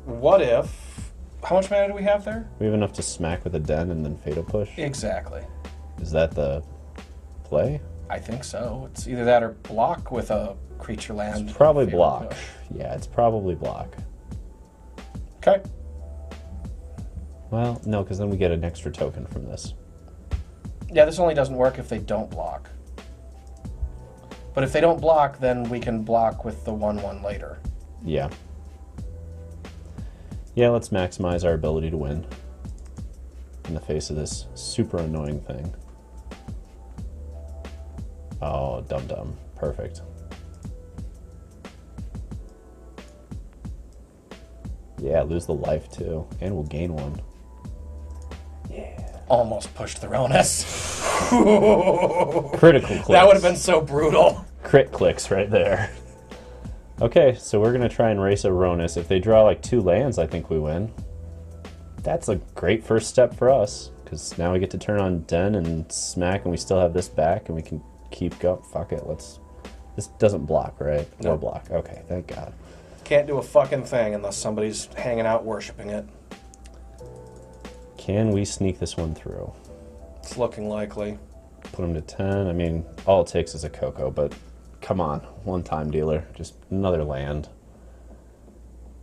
What if... How much mana do we have there? We have enough to smack with a den and then Fatal Push? Exactly. Is that the play? I think so. It's either that or block with a creature land. It's probably block. Yeah, it's probably block. Okay. Well, no, because then we get an extra token from this. Yeah, this only doesn't work if they don't block. But if they don't block, then we can block with the 1/1 later. Yeah. Yeah, let's maximize our ability to win in the face of this super annoying thing. Oh, dum-dum. Perfect. Yeah, lose the life too. And we'll gain one. Yeah. Almost pushed the Ronus. Critical clicks. That would have been so brutal. Crit clicks right there. Okay, so we're going to try and race a Ronus. If they draw like 2 lands, I think we win. That's a great first step for us, because now we get to turn on Den and smack, and we still have this back, and we can keep going. Fuck it, let's... This doesn't block, right? No block. Okay, thank God. Can't do a fucking thing unless somebody's hanging out worshiping it. Can we sneak this one through? It's looking likely. put him to 10. I mean, all it takes is a Coco, but come on, one-time dealer, just another land.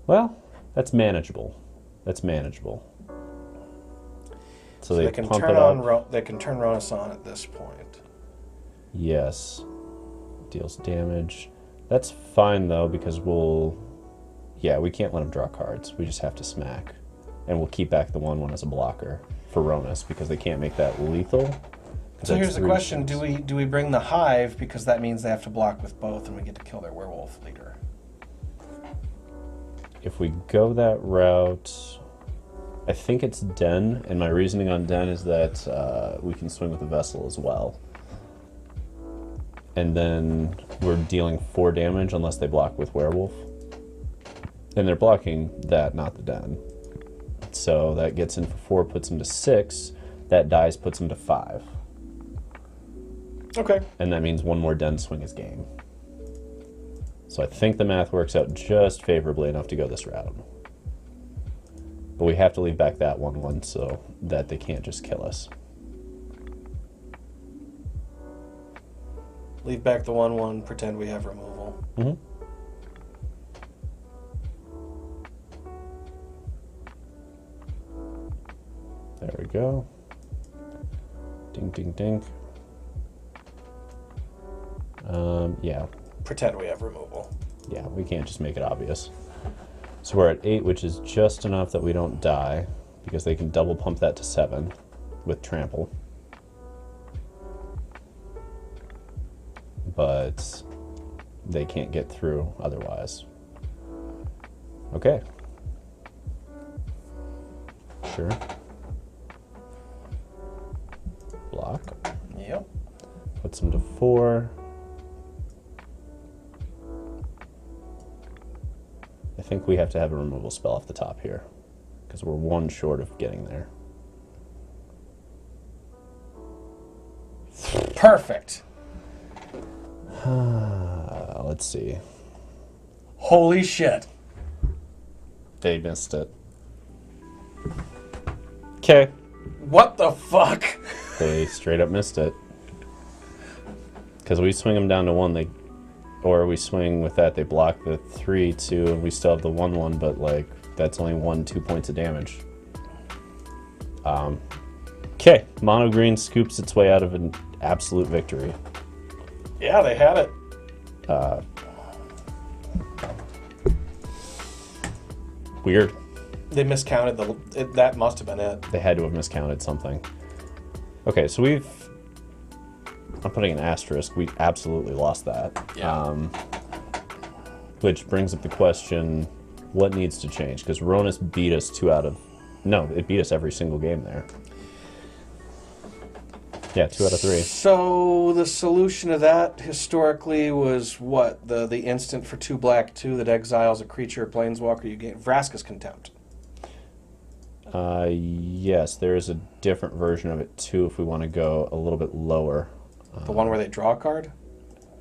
Well, that's manageable. That's manageable. So they can pump turn it up. on. They can turn Ronus on at this point. Yes. Deals damage. That's fine though, because we can't let him draw cards. We just have to smack. And we'll keep back the 1/1 as a blocker for Ronus because they can't make that lethal. So here's the question: do we bring the Hive because that means they have to block with both, and we get to kill their werewolf leader? If we go that route, I think it's Den, and my reasoning on Den is that we can swing with the Vessel as well. And then we're dealing 4 damage unless they block with Werewolf. And they're blocking that, not the Den. So that gets in for 4, puts him to 6. That dies, puts him to 5. Okay. And that means 1 more Den swing is game. So I think the math works out just favorably enough to go this route. But we have to leave back that 1/1 so that they can't just kill us. Leave back the 1/1, pretend we have removal. Mm-hmm. There we go. Ding, ding, ding. Yeah. Pretend we have removal. Yeah, we can't just make it obvious. So we're at 8, which is just enough that we don't die, because they can double pump that to 7 with trample. But they can't get through otherwise. Okay. Sure. Block. Yep. Puts them to 4. I think we have to have a removal spell off the top here, because we're 1 short of getting there. Perfect. Let's see. Holy shit. They missed it. Okay. What the fuck? They straight up missed it. Because we swing them down to 1, or we swing with that, they block the 3/2, and we still have the 1/1, but like that's only 2 points of damage. Okay, mono green scoops its way out of an absolute victory. Yeah, they had it. Weird. They miscounted that must have been it. They had to have miscounted something. Okay, so I'm putting an asterisk. We absolutely lost that. Yeah. Which brings up the question, what needs to change? Because Ronus beat us it beat us every single game there. Yeah, 2 out of 3. So the solution to that historically was what? The instant for 2 black 2 that exiles a creature or planeswalker, you gain Vraska's Contempt. Yes, there is a different version of it too if we want to go a little bit lower. The one where they draw a card?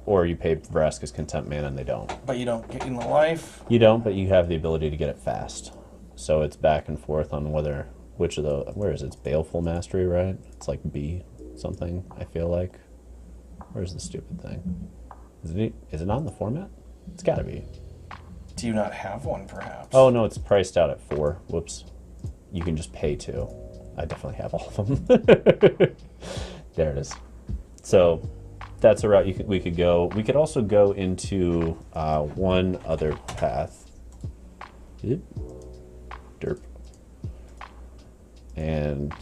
Or you pay Vraska's Contempt mana and they don't. But you don't get in the life? You don't, but you have the ability to get it fast. So it's back and forth on which of the, where is it? It's Baleful Mastery, right? It's like B something, I feel like. Where's the stupid thing? Is it not in the format? It's gotta be. Do you not have one, perhaps? Oh no, it's priced out at 4. Whoops. You can just pay 2. I definitely have all of them. There it is. So that's a route we could go. We could also go into one other path. Derp. And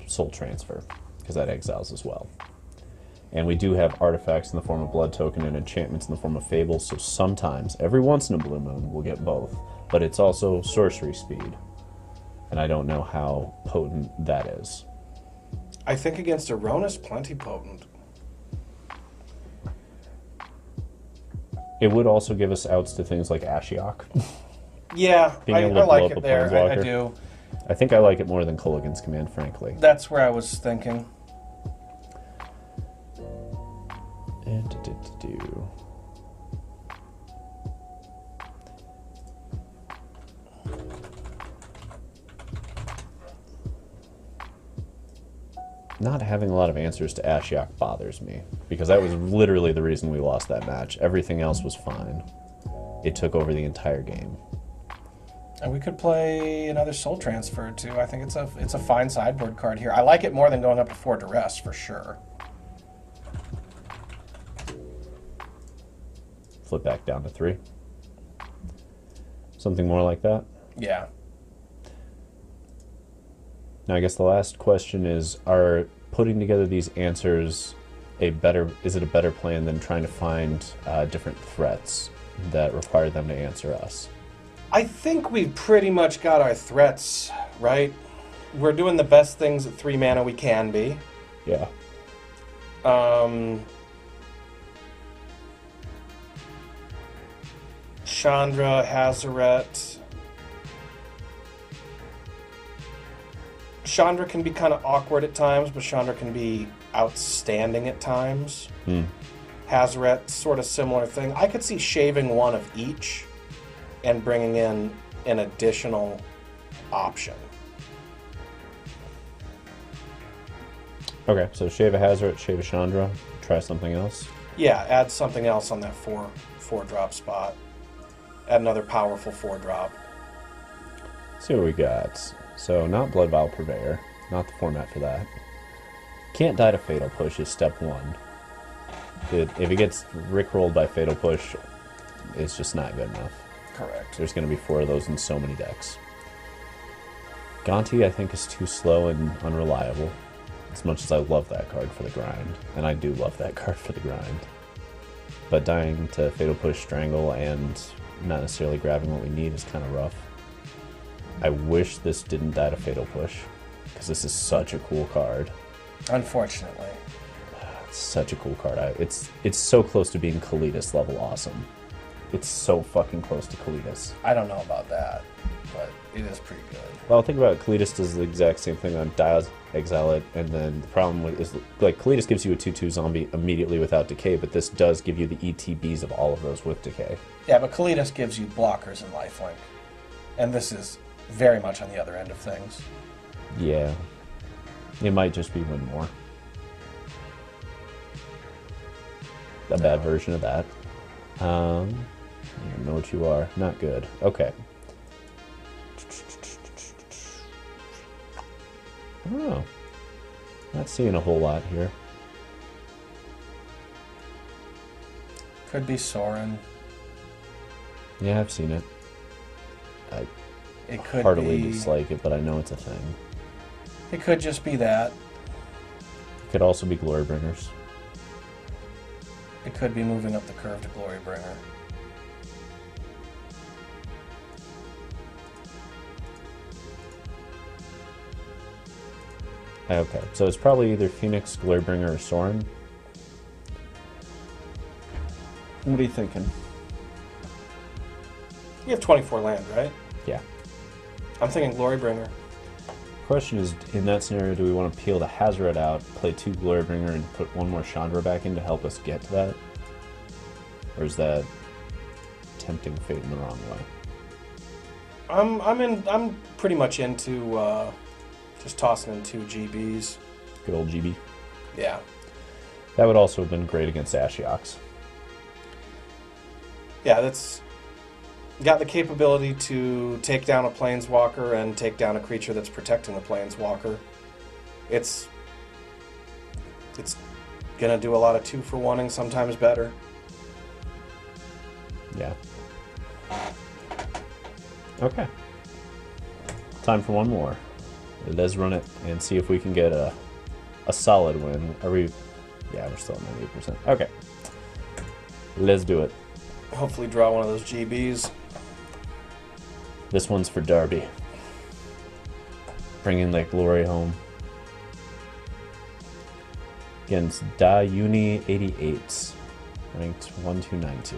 Soul Transfer, because that exiles as well. And we do have artifacts in the form of Blood Token and enchantments in the form of Fables, so sometimes, every once in a blue moon, we'll get both. But it's also sorcery speed. And I don't know how potent that is. I think against Aronis, plenty potent. It would also give us outs to things like Ashiok. Yeah, I like it there. I do. I think I like it more than Kulligan's Command, frankly. That's where I was thinking. And not having a lot of answers to Ashiok bothers me, because that was literally the reason we lost that match. Everything else was fine. It took over the entire game. And we could play another Soul Transfer too. I think it's a fine sideboard card here. I like it more than going up to 4 Duress for sure. Flip back down to 3. Something more like that? Yeah. Now I guess the last question is, are putting together these answers is it a better plan than trying to find different threats that require them to answer us? I think we've pretty much got our threats, right? We're doing the best things at 3 mana we can be. Yeah. Chandra, Hazaret. Chandra can be kind of awkward at times, but Chandra can be outstanding at times. Hazaret, sort of similar thing. I could see shaving one of each and bringing in an additional option. Okay, so shave a Hazaret, shave a Chandra, try something else. Yeah, add something else on that 4 drop spot. Add another powerful 4 drop. See what we got. So not Blood Vial Purveyor, not the format for that. Can't die to Fatal Push is step 1. If it gets rickrolled by Fatal Push, it's just not good enough. Correct. There's going to be 4 of those in so many decks. Gonti, I think, is too slow and unreliable, as much as I love that card for the grind. And I do love that card for the grind. But dying to Fatal Push, Strangle, and not necessarily grabbing what we need is kind of rough. I wish this didn't die to Fatal Push, because this is such a cool card. Unfortunately. It's such a cool card. It's so close to being Kalidas level awesome. It's so fucking close to Kalidas. I don't know about that, but it is pretty good. Well, think about it. Kalidas does the exact same thing on Dials, Exile it, and then the problem is, like, Kalidas gives you a 2/2 zombie immediately without decay, but this does give you the ETBs of all of those with decay. Yeah, but Kalidas gives you blockers and lifelink. And this is very much on the other end of things. Yeah. It might just be win more. A bad version of that. I don't know what you are. Not good. Okay. I don't know. Not seeing a whole lot here. Could be Sorin. Yeah, I've seen it. It could heartily be... dislike it, but I know it's a thing. It could just be that. It could also be Glorybringers. It could be moving up the curve to Glorybringer. Okay, so it's probably either Phoenix, Glorybringer, or Sorin. What are you thinking? You have 24 land, right? Yeah. I'm thinking Glorybringer. Question is, in that scenario, do we want to peel the Hazaret out, play 2 Glorybringer, and put 1 more Chandra back in to help us get to that? Or is that tempting fate in the wrong way? I'm pretty much into just tossing in 2 GBs. Good old GB. Yeah. That would also have been great against Ashioks. Yeah, that's got the capability to take down a Planeswalker and take down a creature that's protecting the Planeswalker. It's gonna do a lot of 2-for-1ing, sometimes better. Yeah. Okay. Time for one more. Let's run it and see if we can get a solid win. Are we? Yeah, we're still at 98%. Okay. Let's do it. Hopefully draw one of those GBs. This one's for Darby. Bringing that glory home. Against Uni 88, ranked 1292.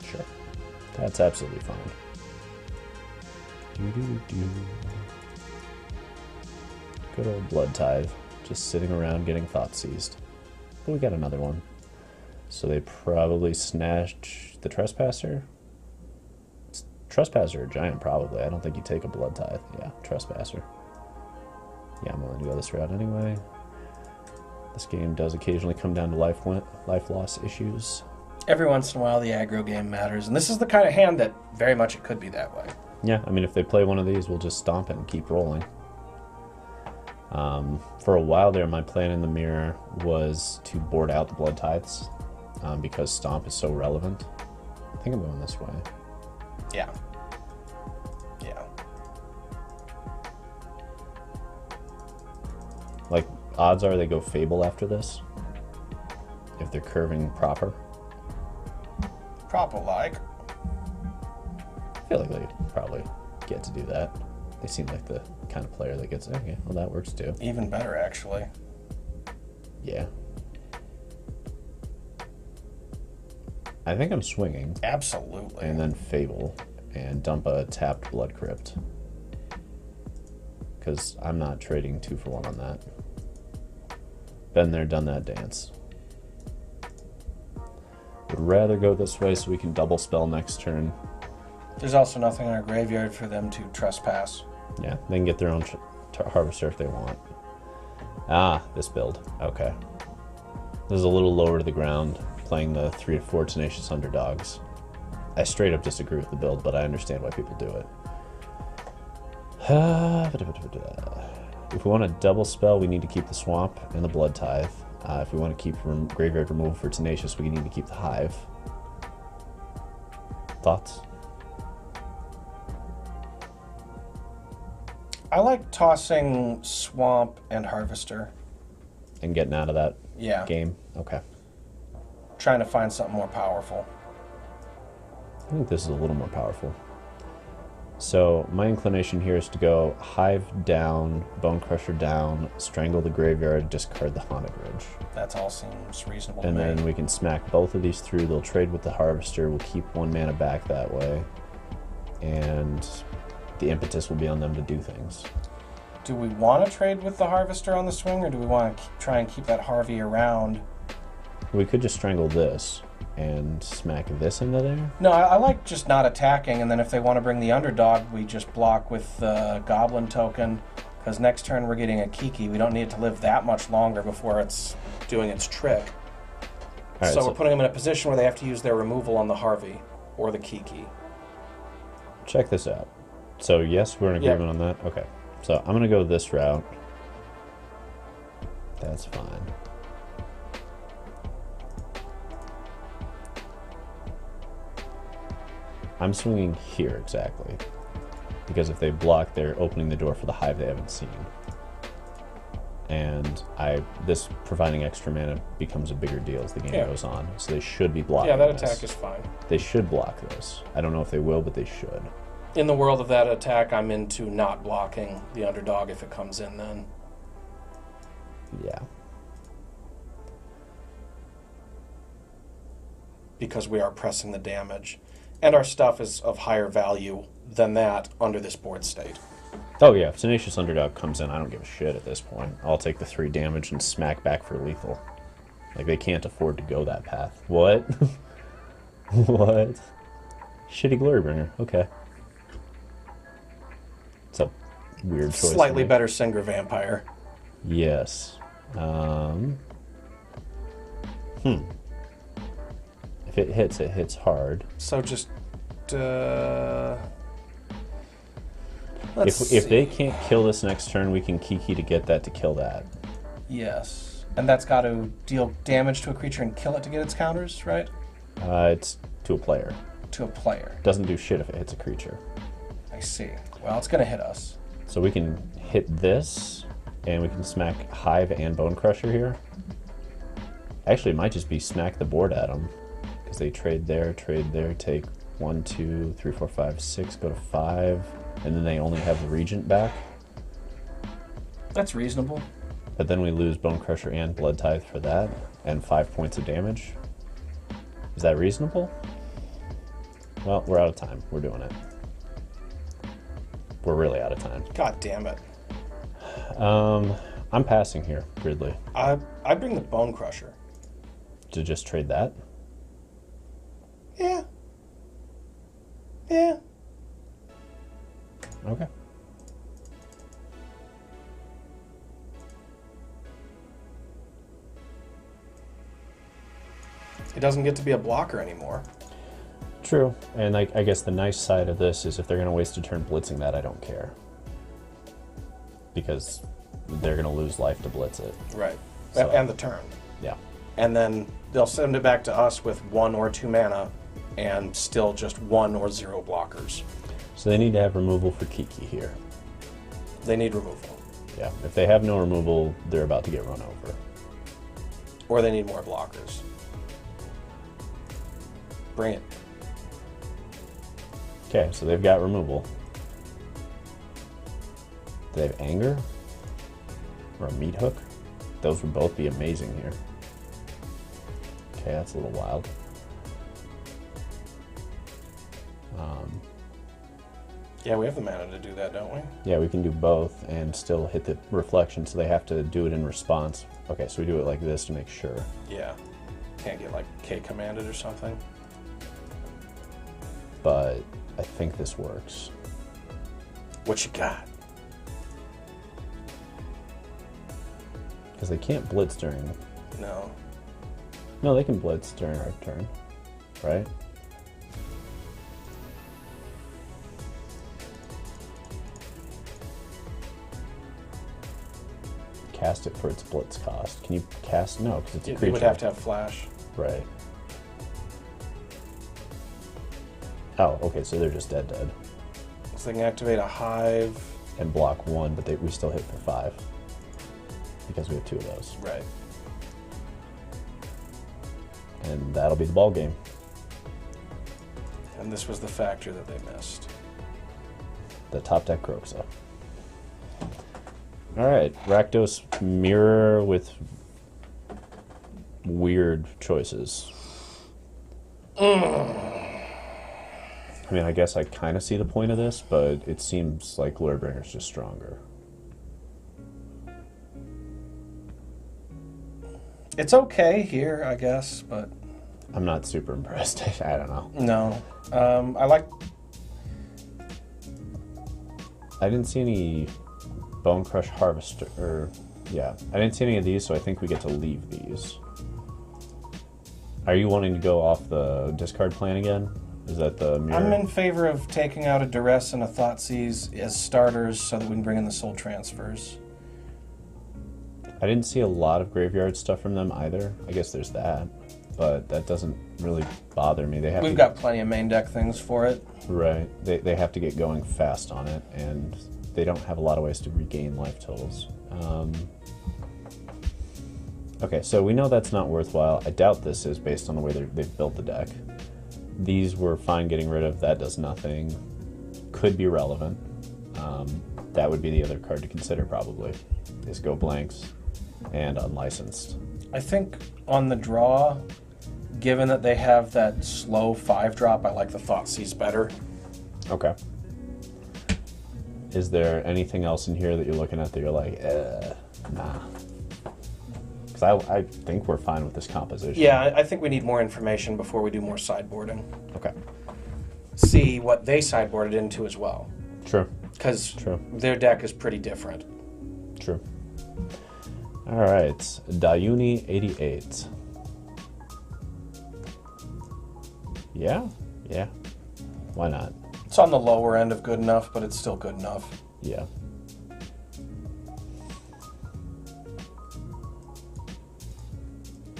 Sure. That's absolutely fine. Good old Blood Tithe. Just sitting around getting Thoughtseized. But we got another one. So they probably snatched the Trespasser? Trespasser or Giant, probably. I don't think you take a Blood Tithe. Yeah, Trespasser. Yeah, I'm willing to go this route anyway. This game does occasionally come down to life loss issues. Every once in a while, the aggro game matters, and this is the kind of hand that very much it could be that way. Yeah, I mean, if they play one of these, we'll just stomp it and keep rolling. For a while there, my plan in the mirror was to board out the Blood Tithes because stomp is so relevant. I think I'm going this way. Yeah. Yeah. Like, odds are they go Fable after this, if they're curving proper. Proper-like. I feel like they probably get to do that. They seem like the kind of player that gets, okay, well, that works too. Even better, actually. Yeah. I think I'm swinging. Absolutely. And then Fable and dump a tapped Blood Crypt. Because I'm not trading 2 for 1 on that. Been there, done that dance. Would rather go this way so we can double spell next turn. There's also nothing in our graveyard for them to trespass. Yeah, they can get their own harvester if they want. Ah, this build. Okay. This is a little lower to the ground, playing the 3 to 4 Tenacious Underdogs. I straight up disagree with the build, but I understand why people do it. If we want to double spell, we need to keep the Swamp and the Blood Tithe. If we want to keep graveyard removal for Tenacious, we need to keep the Hive. Thoughts? I like tossing Swamp and Harvester. And getting out of that game? Okay. Trying to find something more powerful. I think this is a little more powerful. So my inclination here is to go Hive down, Bone Crusher down, Strangle the Graveyard, discard the Haunted Ridge. That all seems reasonable and to me. then we can smack both of these through. They'll trade with the Harvester. We'll keep 1 mana back that way. And the impetus will be on them to do things. Do we want to trade with the Harvester on the swing, or do we want to try and keep that Harvey around? We could just strangle this and smack this into there. No, I like just not attacking, and then if they want to bring the underdog, we just block with the Goblin token, because next turn we're getting a Kiki. We don't need it to live that much longer before it's doing its trick. Right, so we're putting them in a position where they have to use their removal on the Harvey or the Kiki. Check this out. So yes, we're in agreement on that? Okay. So I'm going to go this route. That's fine. I'm swinging here exactly. Because if they block, they're opening the door for the Hive they haven't seen. And this providing extra mana becomes a bigger deal as the game goes on. So they should be blocking Yeah, that attack is fine. They should block this. I don't know if they will, but they should. In the world of that attack, I'm into not blocking the underdog if it comes in then. Yeah. Because we are pressing the damage. And our stuff is of higher value than that under this board state. Oh yeah, if Tenacious Underdog comes in, I don't give a shit at this point. I'll take the 3 damage and smack back for lethal. Like, they can't afford to go that path. What? What? Shitty Glorybringer, okay. It's a weird choice. Slightly better Singer Vampire. Yes. If it hits hard. So just... If they can't kill this next turn, we can Kiki to get that to kill that. Yes. And that's got to deal damage to a creature and kill it to get its counters, right? It's to a player. To a player. Doesn't do shit if it hits a creature. I see. Well, it's going to hit us. So we can hit this, and we can smack Hive and Bone Crusher here. Actually, it might just be smack the board at them. Because they trade there, take 1, 2, 3, 4, 5, 6, go to 5. And then they only have the Regent back. That's reasonable. But then we lose Bone Crusher and Blood Tithe for that, and 5 points of damage. Is that reasonable? Well, we're out of time. We're doing it. We're really out of time. God damn it. I'm passing here, Gridley. I bring the Bone Crusher. To just trade that? Yeah. Yeah. Okay. It doesn't get to be a blocker anymore. True, and I guess the nice side of this is if they're going to waste a turn blitzing that, I don't care. Because they're going to lose life to blitz it. Right. So, and the turn. Yeah. And then they'll send it back to us with 1 or 2 mana and still just 1 or 0 blockers. So they need to have removal for Kiki here. They need removal. Yeah, if they have no removal, they're about to get run over. Or they need more blockers. Bring it. Okay, so they've got removal. Do they have anger? Or a meat hook? Those would both be amazing here. Okay, that's a little wild. Yeah, we have the mana to do that, don't we? Yeah, we can do both and still hit the reflection, so they have to do it in response. Okay, so we do it like this to make sure. Yeah. Can't get like K commanded or something. But I think this works. What you got? Because they can't blitz during... No. No, they can blitz during our turn, right? Cast it for its blitz cost. Can you cast? No, because it's a creature. You would have to have flash. Right. Oh, okay, so they're just dead. So they can activate a hive. And block 1, but we still hit for 5. Because we have 2 of those. Right. And that'll be the ball game. And this was the factor that they missed. The top deck Grixis. Alright, Rakdos mirror with weird choices. I mean, I guess I kind of see the point of this, but it seems like Lurebringer's just stronger. It's okay here, I guess, but... I'm not super impressed. I don't know. No. I like... I didn't see any Bone Crush Harvester, or... Yeah, I didn't see any of these, so I think we get to leave these. Are you wanting to go off the discard plan again? Is that the mirror? I'm in favor of taking out a Duress and a Thoughtseize as starters so that we can bring in the soul transfers. I didn't see a lot of graveyard stuff from them either. I guess there's that, but that doesn't really bother me. We've got plenty of main deck things for it. Right. They have to get going fast on it, and they don't have a lot of ways to regain life totals. Okay, so we know that's not worthwhile. I doubt this is based on the way they've built the deck. These were fine getting rid of. That does nothing. Could be relevant. That would be the other card to consider probably, is go blanks and unlicensed. I think on the draw, given that they have that slow 5-drop, I like the Thoughtseize better. Okay. Is there anything else in here that you're looking at that you're like, nah? Because I think we're fine with this composition. Yeah, I think we need more information before we do more sideboarding. Okay. See what they sideboarded into as well. True. Because their deck is pretty different. True. All right, Dayuni 88. Yeah, why not? It's on the lower end of good enough, but it's still good enough. Yeah.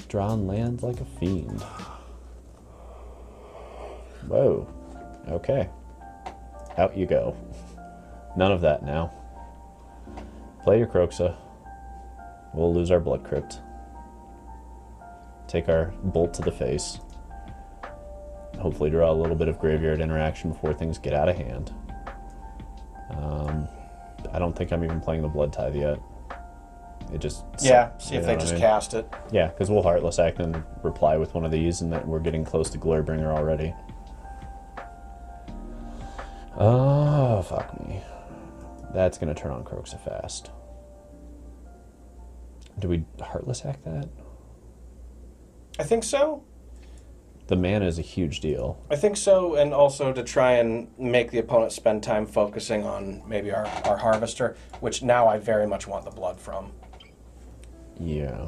Drawn lands like a fiend. Whoa. Okay. Out you go. None of that now. Play your Grixis. We'll lose our Blood Crypt. Take our Bolt to the face. Hopefully draw a little bit of graveyard interaction before things get out of hand. I don't think I'm even playing the Blood Tithe yet. It just... Yeah, see if they just cast it. Yeah, because we'll Heartless Act and reply with one of these, and that we're getting close to Glorybringer already. Oh, fuck me. That's going to turn on Grixis fast. Do we Heartless Act that? I think so. The mana is a huge deal. I think so, and also to try and make the opponent spend time focusing on maybe our Harvester, which now I very much want the blood from. Yeah.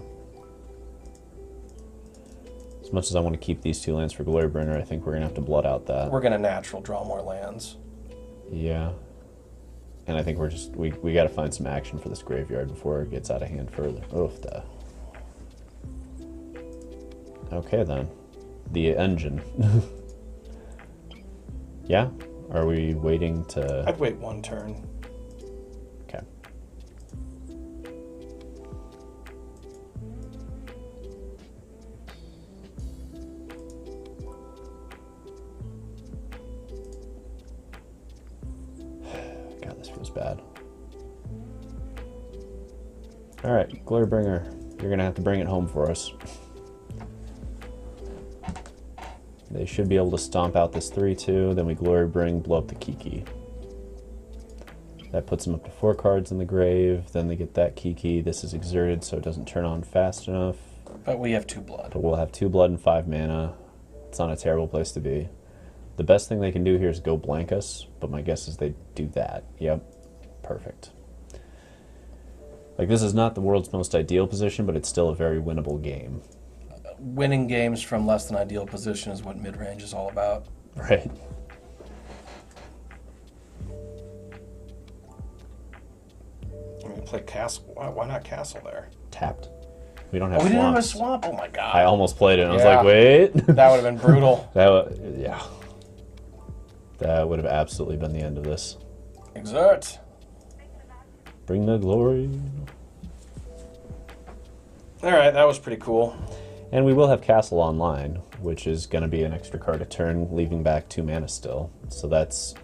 As much as I want to keep these 2 lands for Glorybringer, I think we're going to have to blood out that. We're going to natural draw more lands. Yeah. And I think we're just, we got to find some action for this graveyard before it gets out of hand further. Oof, duh. Okay, then. The engine. Yeah? Are we waiting to... I'd wait 1 turn. Okay. God, this feels bad. Alright, Glorybringer, you're gonna have to bring it home for us. They should be able to stomp out this 3/2, then we Glorybring, blow up the Kiki. That puts them up to 4 cards in the grave, then they get that Kiki. This is exerted so it doesn't turn on fast enough. But we have 2 blood. But we'll have 2 blood and 5 mana. It's not a terrible place to be. The best thing they can do here is go blank us, but my guess is they do that. Yep, perfect. Like, this is not the world's most ideal position, but it's still a very winnable game. Winning games from less than ideal position is what mid-range is all about. Right. I mean, play castle. Why not castle there? Tapped. We don't have We didn't have a swamps. swamp. Oh my god. I almost played it, and I was Yeah. like, wait. That would have been brutal. Yeah. That would have absolutely been the end of this. Exert. Bring the glory. All right, that was pretty cool. And we will have Castle online, which is going to be an extra card a turn, leaving back 2 mana still. So that's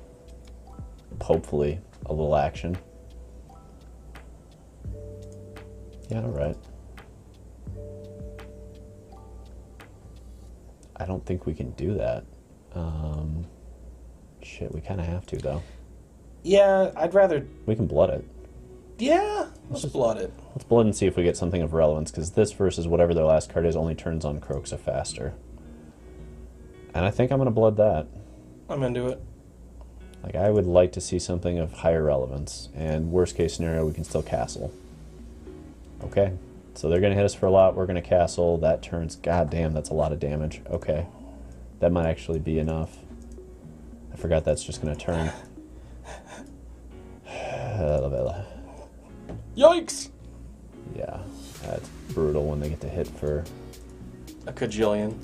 hopefully a little action. Yeah, all right. I don't think we can do that. Shit, we kind of have to, though. Yeah, I'd rather... We can blood it. Yeah, let's blood it. Let's blood and see if we get something of relevance, because this versus whatever their last card is only turns on Kroxa faster. And I think I'm going to blood that. I'm into it. Like, I would like to see something of higher relevance, and worst case scenario, we can still castle. Okay, so they're going to hit us for a lot, we're going to castle, that turns, god damn, that's a lot of damage. Okay, that might actually be enough. I forgot that's just going to turn. Yikes! Yeah, that's brutal when they get to hit for... A cajillion.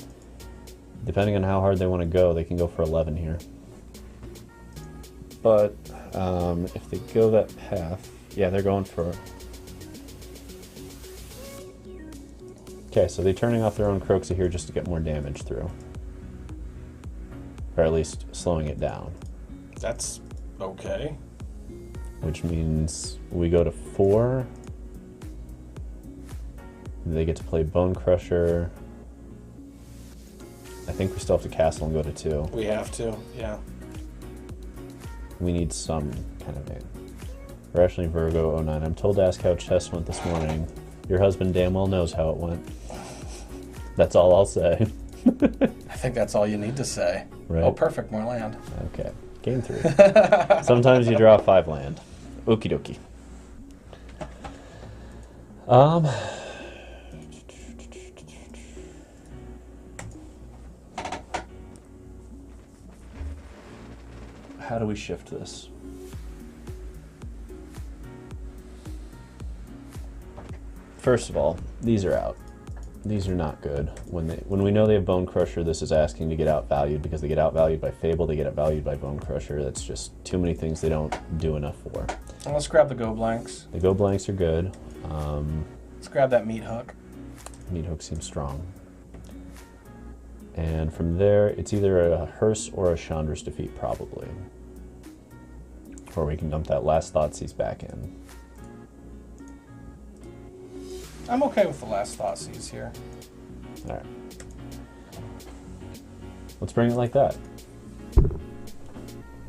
Depending on how hard they want to go, they can go for 11 here. But if they go that path, yeah, they're going for... Okay, so they're turning off their own Kroxa here just to get more damage through. Or at least slowing it down. That's okay. Which means we go to 4. They get to play Bone Crusher. I think we still have to castle and go to 2. We have to, yeah. We need some kind of name. Rationally Virgo 09. I'm told to ask how chess went this morning. Your husband damn well knows how it went. That's all I'll say. I think that's all you need to say. Right. Oh, perfect, more land. Okay, game 3. Sometimes you draw 5 land. Okie dokie. How do we shift this? First of all, these are out. These are not good. When we know they have Bone Crusher, this is asking to get outvalued because they get outvalued by Fable, they get outvalued by Bone Crusher. That's just too many things they don't do enough for. And let's grab the go blanks. The go blanks are good. Let's grab that meat hook. Meat hook seems strong. And from there, it's either a Hearse or a Chandra's Defeat, probably. Or we can dump that last Thoughtseize back in. I'm okay with the last Thoughtseize here. Alright. Let's bring it like that.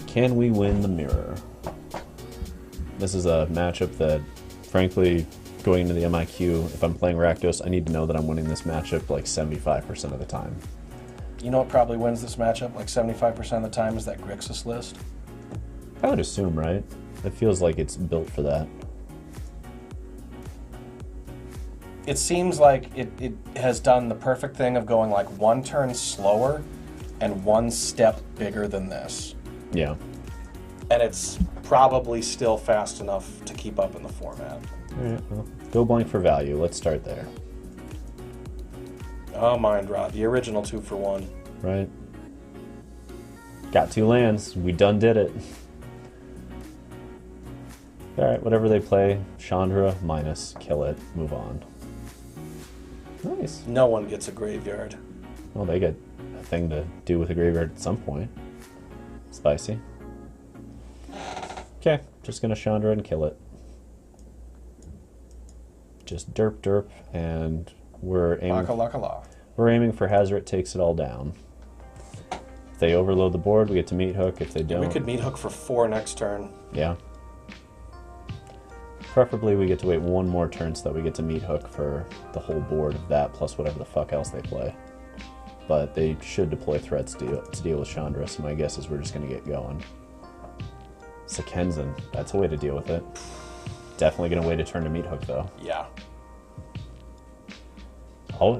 Can we win the mirror? This is a matchup that, frankly, going into the MIQ, if I'm playing Rakdos, I need to know that I'm winning this matchup like 75% of the time. You know what probably wins this matchup like 75% of the time is that Grixis list. I would assume, right? It feels like it's built for that. it seems like it has done the perfect thing of going like one turn slower and one step bigger than this. Yeah. And it's probably still fast enough to keep up in the format. All right, well, go blank for value. Let's start there. Oh, Mind Rot, the original 2-for-1. Right. Got 2 lands. We done did it. All right, whatever they play, Chandra minus, kill it, move on. Nice. No one gets a graveyard. Well, they get a thing to do with a graveyard at some point. Spicy. Okay, just gonna Chandra and kill it. Just derp derp, and we're aiming. We're aiming for Hazoret takes it all down. If they overload the board, we get to meat hook. If they don't, we could meat hook for 4 next turn. Yeah. Preferably, we get to wait 1 more turn so that we get to meat hook for the whole board of that plus whatever the fuck else they play. But they should deploy threats to deal with Chandra, so my guess is we're just going to get going. Sekenzan, that's a way to deal with it. Definitely going to wait a turn to meat hook, though. Yeah.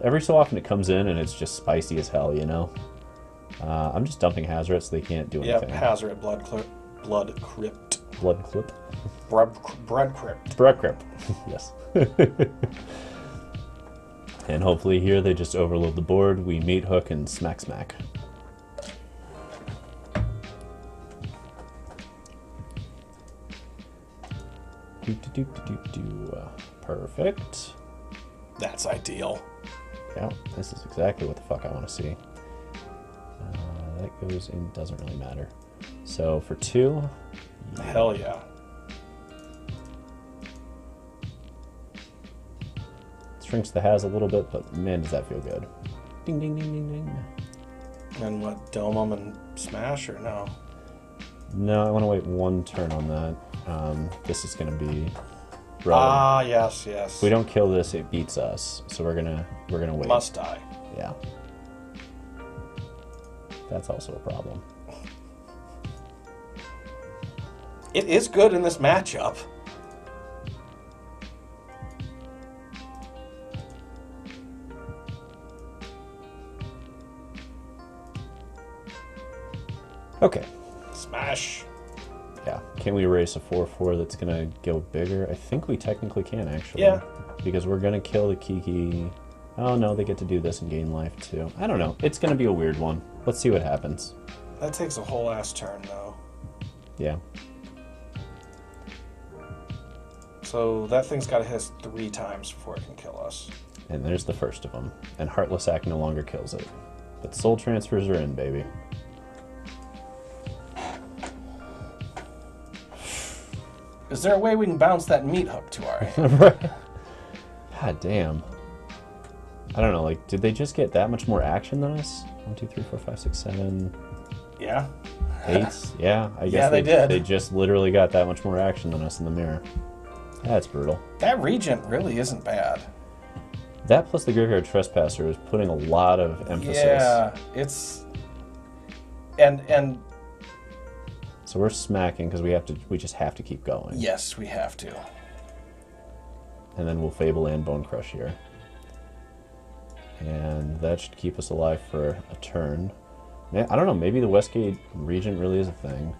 Every so often it comes in and it's just spicy as hell, you know? I'm just dumping Hazoret so they can't do anything. Yep, Hazoret, Blood Crypt. Blood Clip? Bread Crypt. Bread Crypt, yes. And hopefully here they just overload the board, we meat hook and smack smack. Perfect. That's ideal. Yeah, this is exactly what the fuck I want to see. That goes in, doesn't really matter. So for 2... Hell yeah. Shrinks the Haz a little bit, but man, does that feel good. Ding, ding, ding, ding, ding. And what, dome them and smash, or no? No, I want to wait 1 turn on that. This is going to be... Ah, yes, yes. If we don't kill this, it beats us. So we're gonna wait. Must die. Yeah. That's also a problem. It is good in this matchup. Okay. Smash. Yeah. Can we erase a 4/4 that's gonna go bigger? I think we technically can, actually. Yeah. Because we're gonna kill the Kiki. Oh no, they get to do this and gain life too. I don't know. It's gonna be a weird one. Let's see what happens. That takes a whole ass turn, though. Yeah. So that thing's got to hit us 3 times before it can kill us. And there's the first of them. And Heartless Act no longer kills it. But soul transfers are in, baby. Is there a way we can bounce that meat hook to our hand? God damn. I don't know, like, did they just get that much more action than us? 1, 2, 3, 4, 5, 6, 7... Yeah. 8? Yeah, I guess yeah, they did. They just literally got that much more action than us in the mirror. That's brutal. That Regent really isn't bad. That plus the Graveyard Trespasser is putting a lot of emphasis. Yeah, it's... And... So we're smacking because we just have to keep going. Yes, we have to. And then we'll Fable and Bone Crush here. And that should keep us alive for a turn. Man, I don't know, maybe the Westgate Regent really is a thing.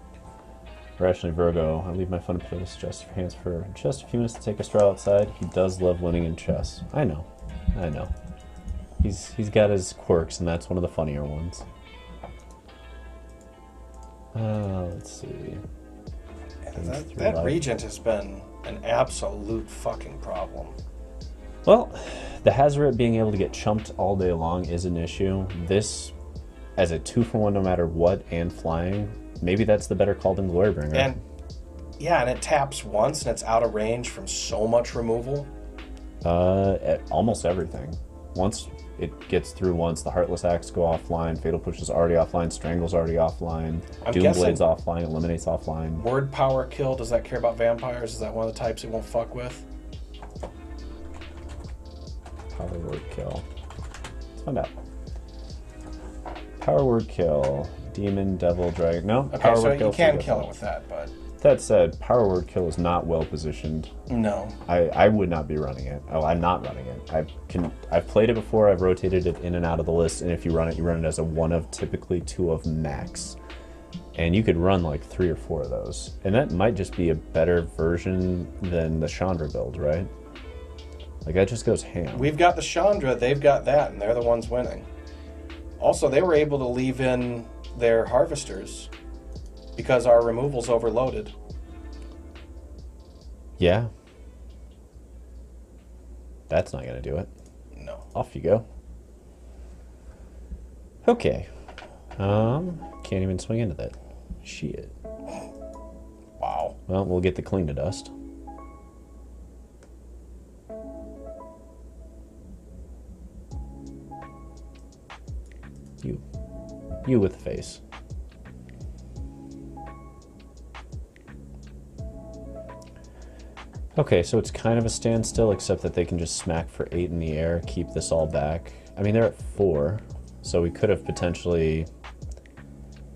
Rationally Virgo, I leave my fun place just for hands for just a few minutes to take a stroll outside. He does love winning in chess. I know. He's got his quirks, and that's one of the funnier ones. Let's see. That Regent has been an absolute fucking problem. Well, the Hazoret being able to get chumped all day long is an issue. This, as a 2-for-1 no matter what, and flying, maybe that's the better call than Glorybringer. And yeah, and it taps once and it's out of range from so much removal. Almost everything. Once it gets through once, the Heartless Acts go offline, Fatal Push is already offline, Strangle's already offline, Doomblade's offline, Eliminate's offline. Word Power Kill, does that care about vampires? Is that one of the types it won't fuck with? Power Word Kill. Let's find out. Power Word Kill. Demon, Devil, Dragon. No? Okay, Power so Word Kill you can for kill the- it with that, but... that said, Power Word Kill is not well positioned. No. I would not be running it. Oh, I'm not running it. I've played it before. I've rotated it in and out of the list, and if you run it as a 1 of, typically 2 of max. And you could run like 3 or 4 of those. And that might just be a better version than the Chandra build, right? Like, that just goes ham. We've got the Chandra, they've got that, and they're the ones winning. Also, they were able to leave in their harvesters because our removal's overloaded. Yeah. That's not going to do it. No. Off you go. Okay. Can't even swing into that. Shit. Wow. Well, we'll get the clean to dust. You with the face. Okay, so it's kind of a standstill, except that they can just smack for 8 in the air, keep this all back. I mean, they're at 4, so we could have potentially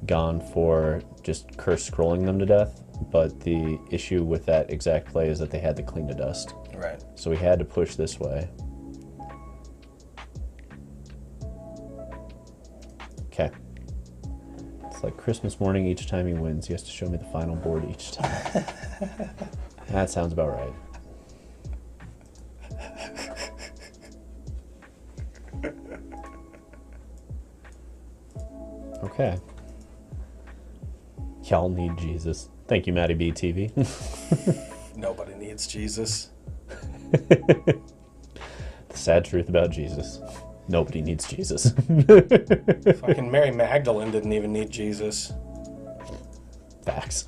gone for just curse scrolling them to death, but the issue with that exact play is that they had the clean to dust. Right. So we had to push this way. Okay. It's like Christmas morning each time he wins. He has to show me the final board each time. That sounds about right. Okay. Y'all need Jesus. Thank you, Matty B TV. Nobody needs Jesus. The sad truth about Jesus. Nobody needs Jesus. Fucking Mary Magdalene didn't even need Jesus. Facts.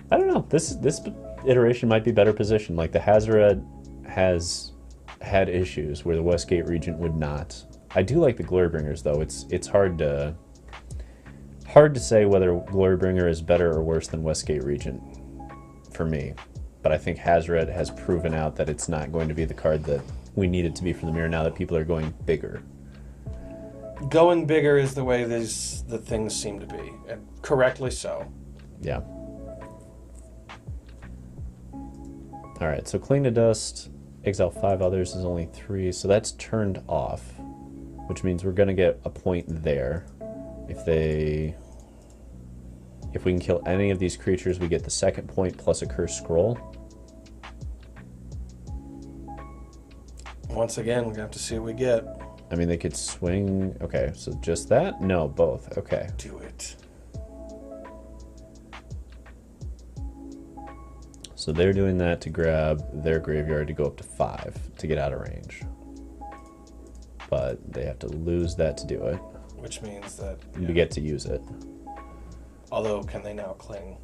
I don't know. This iteration might be better positioned. Like, the Hazaret has had issues where the Westgate Regent would not. I do like the Glorbringers, though. It's hard to say whether Glorybringer is better or worse than Westgate Regent for me. But I think Hazaret has proven out that it's not going to be the card that we need it to be for the mirror now that people are going bigger. Going bigger is the way the things seem to be, and correctly so. Yeah. All right, so clean to dust, exile 5 others is only 3, so that's turned off, which means we're gonna get a point there. If we can kill any of these creatures, we get the second point plus a cursed scroll. Once again, we're gonna have to see what we get. I mean, they could swing. Okay, so just that? No, both. Okay. Do it. So they're doing that to grab their graveyard to go up to 5 to get out of range. But they have to lose that to do it. Which means that we get to use it. Although, can they now cling?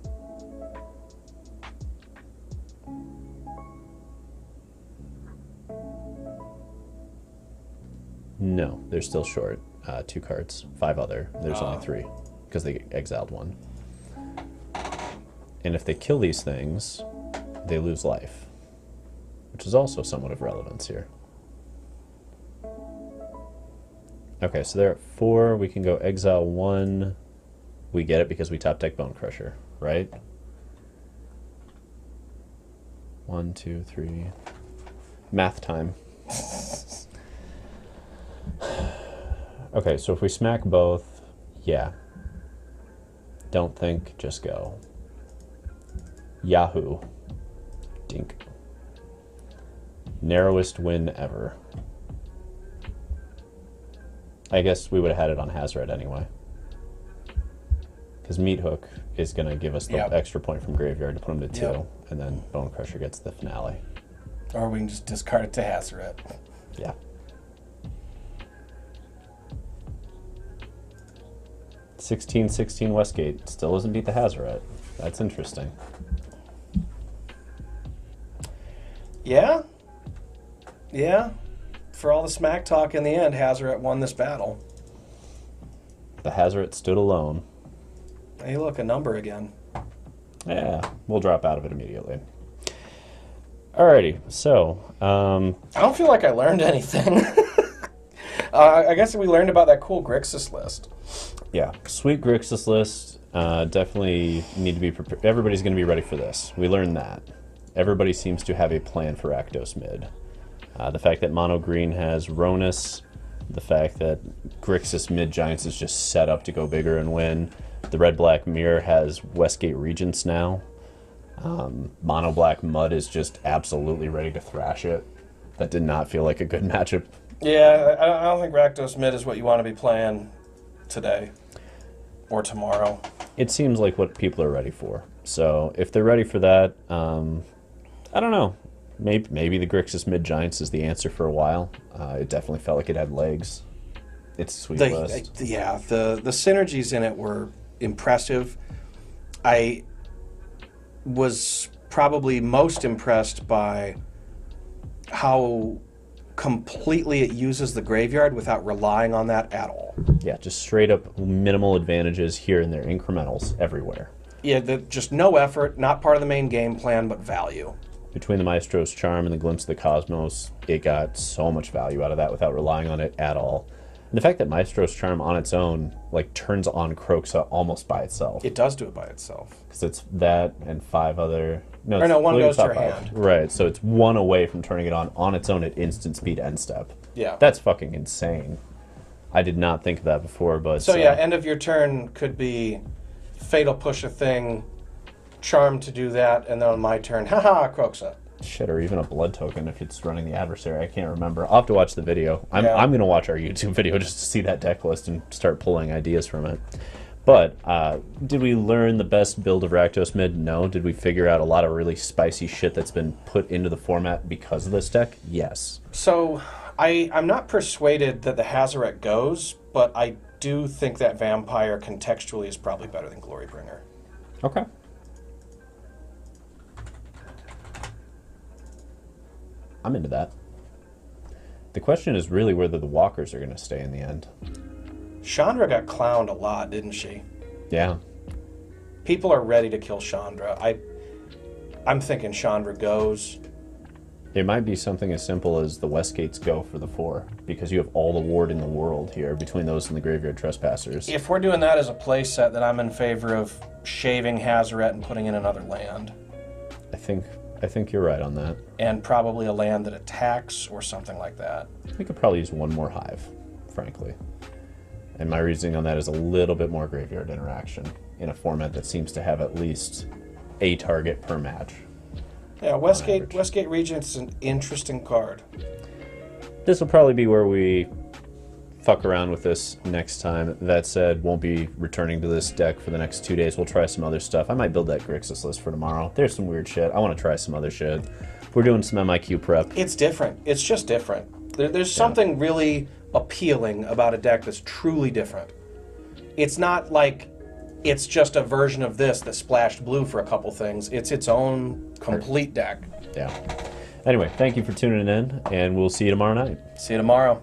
No, they're still short. 2 cards, 5 other. There's only 3 because they exiled 1. And if they kill these things, they lose life, which is also somewhat of relevance here. Okay, so they're at 4. We can go exile 1. We get it because we top deck Bone Crusher, right? 1, 2, 3. Math time. Okay, so if we smack both, yeah. Don't think, just go. Yahoo. Dink. Narrowest win ever. I guess we would have had it on Hazaret anyway. Because Meat Hook is going to give us the extra point from Graveyard to put him to 2, and then Bone Crusher gets the finale. Or we can just discard it to Hazaret. Yeah. $16-16 Westgate still doesn't beat the Hazaret. That's interesting. Yeah? Yeah. For all the smack talk, in the end, Hazaret won this battle. The Hazaret stood alone. Hey, look, a number again. Yeah, we'll drop out of it immediately. Alrighty, so... I don't feel like I learned anything. I guess we learned about that cool Grixis list. Yeah, sweet Grixis list. Definitely need to be prepared. Everybody's going to be ready for this. We learned that. Everybody seems to have a plan for Rakdos Mid. The fact that Mono Green has Ronus, the fact that Grixis Midrange is just set up to go bigger and win. The Red-Black Mirror has Westgate Regents now. Mono Black Mud is just absolutely ready to thrash it. That did not feel like a good matchup. Yeah, I don't think Rakdos Mid is what you want to be playing today or tomorrow. It seems like what people are ready for. So if they're ready for that, I don't know. Maybe the Grixis Midrange is the answer for a while. It definitely felt like it had legs. It's a sweet list. Yeah, the synergies in it were impressive. I was probably most impressed by how completely it uses the graveyard without relying on that at all. Yeah, just straight up minimal advantages here and there, incrementals everywhere. Yeah, just no effort, not part of the main game plan, but value. Between the Maestro's Charm and the Glimpse of the Cosmos, it got so much value out of that without relying on it at all. And the fact that Maestro's Charm on its own like turns on Kroxa almost by itself. It does do it by itself. Because it's that and 5 other... No, one goes to your hand. Right, so it's 1 away from turning it on its own at instant speed end step. Yeah. That's fucking insane. I did not think of that before, but... So yeah, end of your turn could be Fatal Push a thing, Charm to do that, and then on my turn, haha, Kroxa. Shit, or even a blood token if it's running the adversary. I can't remember. I'll have to watch the video. I'm going to watch our YouTube video just to see that deck list and start pulling ideas from it. But did we learn the best build of Rakdos Mid? No. Did we figure out a lot of really spicy shit that's been put into the format because of this deck? Yes. So I'm not persuaded that the Hazoret goes, but I do think that Vampire contextually is probably better than Glorybringer. Okay. I'm into that. The question is really whether the Walkers are going to stay in the end. Chandra got clowned a lot, didn't she? Yeah. People are ready to kill Chandra. I'm thinking Chandra goes. It might be something as simple as the Westgates go for the 4, because you have all the ward in the world here between those and the Graveyard Trespassers. If we're doing that as a play set, then I'm in favor of shaving Hazoret and putting in another land. I think you're right on that. And probably a land that attacks or something like that. We could probably use 1 more Hive, frankly. And my reasoning on that is a little bit more graveyard interaction in a format that seems to have at least a target per match. Yeah, Westgate Regents is an interesting card. This will probably be where we fuck around with this next time. That said, won't be returning to this deck for the next 2 days. We'll try some other stuff. I might build that Grixis list for tomorrow. There's some weird shit. I want to try some other shit. We're doing some MIQ prep. It's different. It's just different. There's something really appealing about a deck that's truly different. It's not like it's just a version of this that splashed blue for a couple things. It's its own complete deck. Yeah. Anyway, thank you for tuning in, and we'll see you tomorrow night. See you tomorrow.